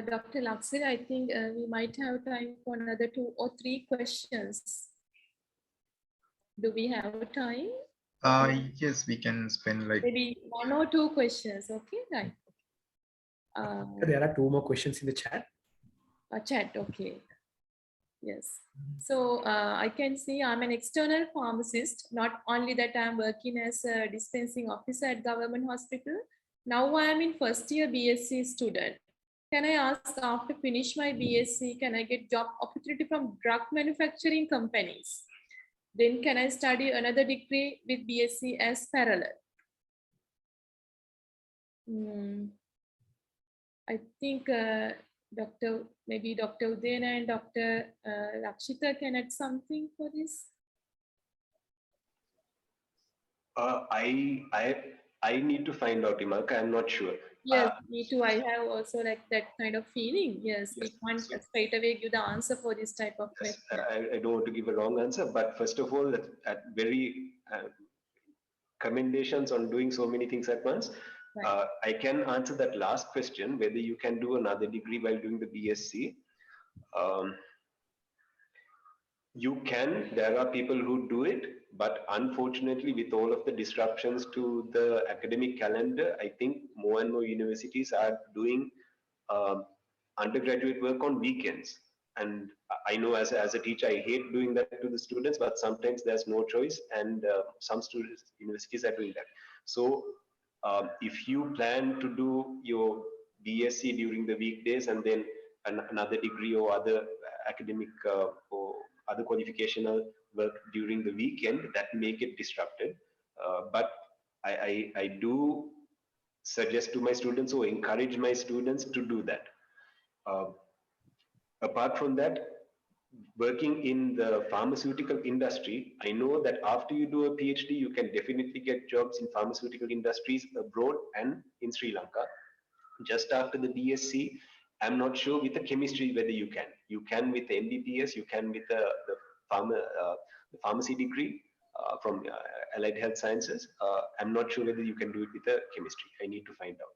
Dr. Laksiri, I think we might have time for another 2 or 3 questions. Do we have time? Yes, we can spend like maybe 1 or 2 questions. Okay, right. There are 2 more questions in the chat. Chat, okay. Yes. So I can see I'm an external pharmacist. Not only that, I'm working as a dispensing officer at government hospital. Now I am in first year BSc student. Can I ask, after finish my BSc, can I get job opportunity from drug manufacturing companies? Then can I study another degree with BSc as parallel? I think maybe Dr. Udayana and Dr. Lakshitha can add something for this. I need to find out, Imalka. I'm not sure. Yes, me too. I have also like that kind of feeling. Yes, we can't straight away give the answer for this type of question. I don't want to give a wrong answer, but first of all, very commendations on doing so many things at once. Right. I can answer that last question, whether you can do another degree while doing the BSc. You can, there are people who do it, but unfortunately with all of the disruptions to the academic calendar, I think more and more universities are doing undergraduate work on weekends. And I know as a teacher, I hate doing that to the students, but sometimes there's no choice, and some universities are doing that. So If you plan to do your BSc during the weekdays and then another degree or other academic or other qualificational work during the weekend, that may get disrupted. But I do suggest to my students or encourage my students to do that. Apart from that, working in the pharmaceutical industry, I know that after you do a PhD, you can definitely get jobs in pharmaceutical industries abroad and in Sri Lanka. Just after the BSc, I'm not sure with the chemistry whether you can. You can with the MBBS, you can with the pharmacy degree from Allied Health Sciences. I'm not sure whether you can do it with the chemistry. I need to find out.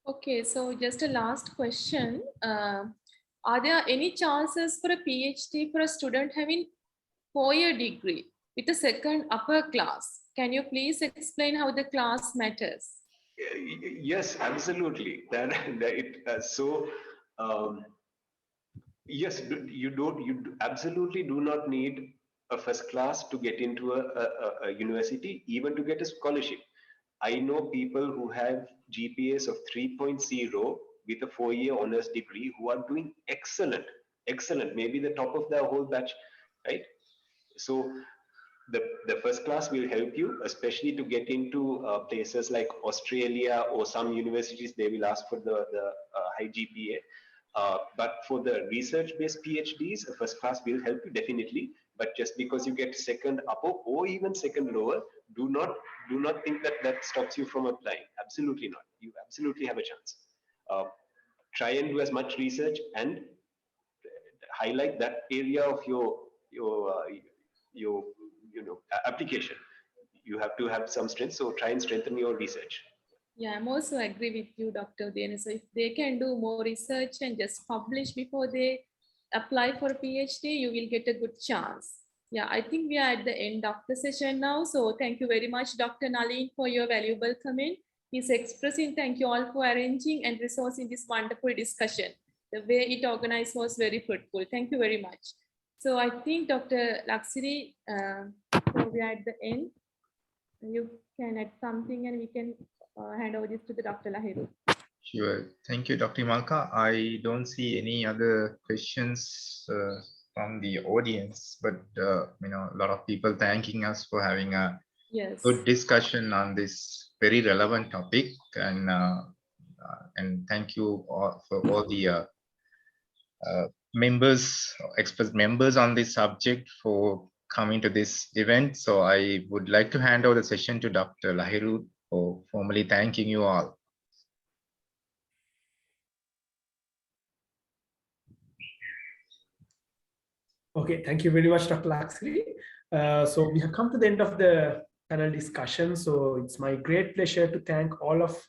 Okay, so just a last question. Are there any chances for a PhD for a student having 4-year degree with a second upper class? Can you please explain how the class matters? Yes, absolutely. Yes, you absolutely do not need a first class to get into a university, even to get a scholarship. I know people who have GPAs of 3.0 with a 4-year honors degree who are doing excellent, maybe the top of their whole batch, right? So the first class will help you, especially to get into places like Australia or some universities. They will ask for the high GPA. But for the research-based PhDs, a first class will help you definitely. But just because you get second upper or even second lower, do not think that stops you from applying. Absolutely not. You absolutely have a chance. Try and do as much research and highlight that area of your application. You have to have some strength, so try and strengthen your research. Yeah, I'm also agree with you, Dr. Udayana. So if they can do more research and just publish before they apply for a PhD, you will get a good chance. Yeah, I think we are at the end of the session now. So thank you very much, Dr. Nalin, for your valuable comment. He's expressing thank you all for arranging and resourcing this wonderful discussion. The way it organized was very fruitful. Thank you very much. So I think Dr. Laksiri, so we are at the end. You can add something and we can hand over this to the Dr. Lahiru. Sure. Thank you, Dr. Imalka. I don't see any other questions from the audience, but a lot of people thanking us for having a good discussion on this very relevant topic, and thank you all for all the expert members on this subject for coming to this event. So I would like to hand over the session to Dr. Lahiru for formally thanking you all. Okay, thank you very much, Dr. Laksiri. So we have come to the end of the panel discussion. So it's my great pleasure to thank all of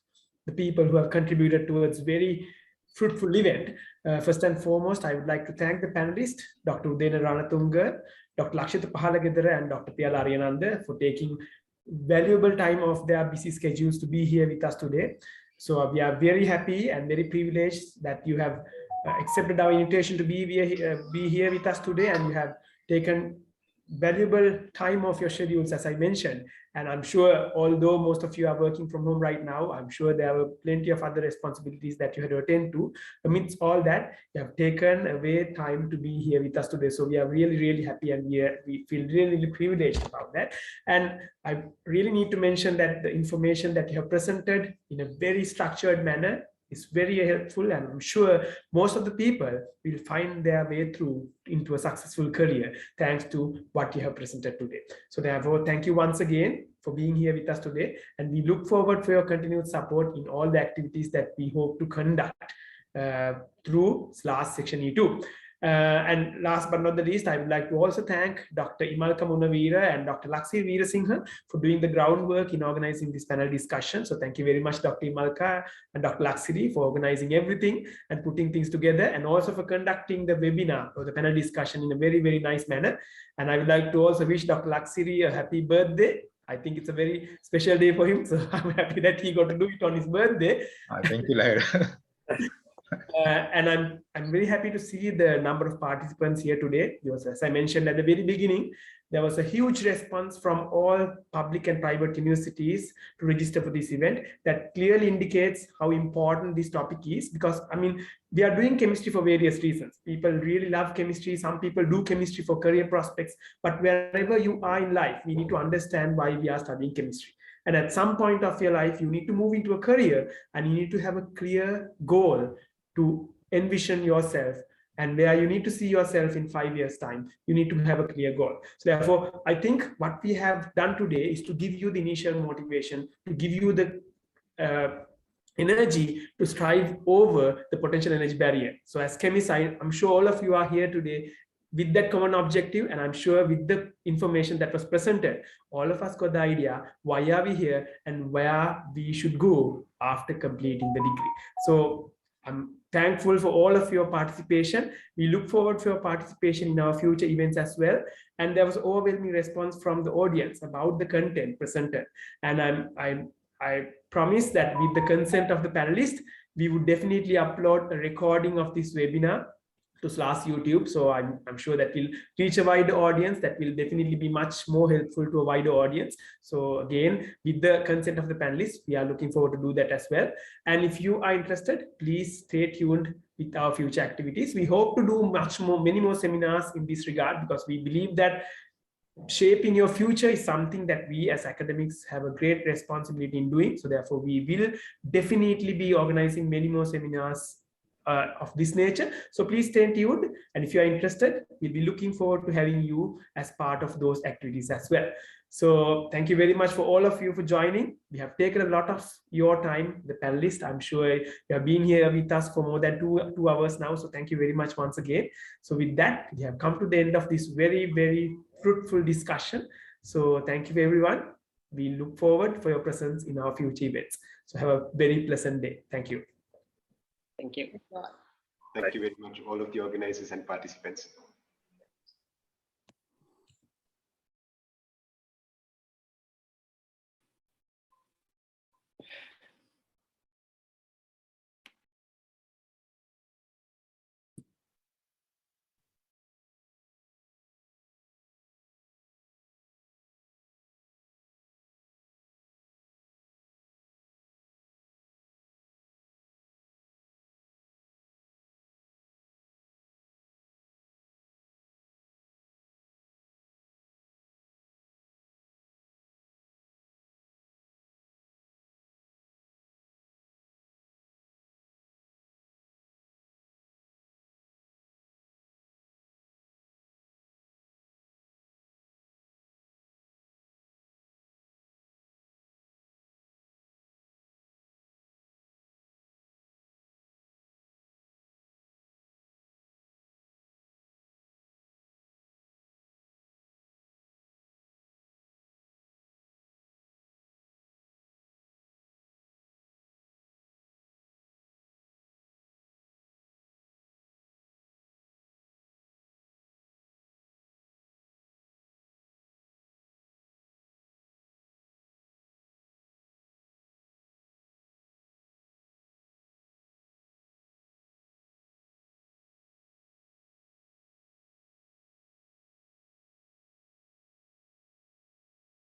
the people who have contributed towards very fruitful event. First and foremost, I would like to thank the panelists, Dr. Udayana Ranatunga, Dr. Lakshitha Pahalagedara, and Dr. Piyal Ariyananda for taking valuable time of their busy schedules to be here with us today. So we are very happy and very privileged that you have accepted our invitation to be here with us today, and you have taken valuable time of your schedules, as I mentioned. And I'm sure, although most of you are working from home right now, I'm sure there were plenty of other responsibilities that you had to attend to. Amidst all that, you have taken away time to be here with us today. So we are really, really happy, and we feel really, really privileged about that. And I really need to mention that the information that you have presented in a very structured manner is very helpful, and I'm sure most of the people will find their way through into a successful career thanks to what you have presented today. So therefore, thank you once again for being here with us today, and we look forward for your continued support in all the activities that we hope to conduct through last section E2. And last but not the least, I would like to also thank Dr. Imalka Munaweera and Dr. Laksiri Weerasighe for doing the groundwork in organizing this panel discussion. So thank you very much, Dr. Imalka and Dr. Laksiri, for organizing everything and putting things together, and also for conducting the webinar or the panel discussion in a very, very nice manner. And I would like to also wish Dr. Laksiri a happy birthday. I think it's a very special day for him, so I'm happy that he got to do it on his birthday. Thank you, Lahiru. And I'm very happy to see the number of participants here today. Because as I mentioned at the very beginning, there was a huge response from all public and private universities to register for this event. That clearly indicates how important this topic is, because I mean, we are doing chemistry for various reasons. People really love chemistry. Some people do chemistry for career prospects, but wherever you are in life, we need to understand why we are studying chemistry. And at some point of your life, you need to move into a career and you need to have a clear goal to envision yourself, and where you need to see yourself in 5 years' time. You need to have a clear goal. So therefore, I think what we have done today is to give you the initial motivation, to give you the energy to strive over the potential energy barrier. So as chemists, I'm sure all of you are here today with that common objective, and I'm sure with the information that was presented, all of us got the idea why are we here and where we should go after completing the degree. So I'm thankful for all of your participation. We look forward to your participation in our future events as well. And there was overwhelming response from the audience about the content presented. And I promise that with the consent of the panelists, we would definitely upload a recording of this webinar to SLAS YouTube. So I'm sure that will reach a wider audience. That will definitely be much more helpful to a wider audience. So again, with the consent of the panelists, we are looking forward to do that as well. And if you are interested, please stay tuned with our future activities. We hope to do many more seminars in this regard, because we believe that shaping your future is something that we as academics have a great responsibility in doing. So therefore, we will definitely be organizing many more seminars of this nature. So please stay tuned. And if you are interested, we'll be looking forward to having you as part of those activities as well. So thank you very much for all of you for joining. We have taken a lot of your time, the panelists. I'm sure you have been here with us for more than two hours now. So thank you very much once again. So with that, we have come to the end of this very, very fruitful discussion. So thank you everyone. We look forward for your presence in our future events. So have a very pleasant day. Thank you. Thank you. Thank you very much, all of the organizers and participants.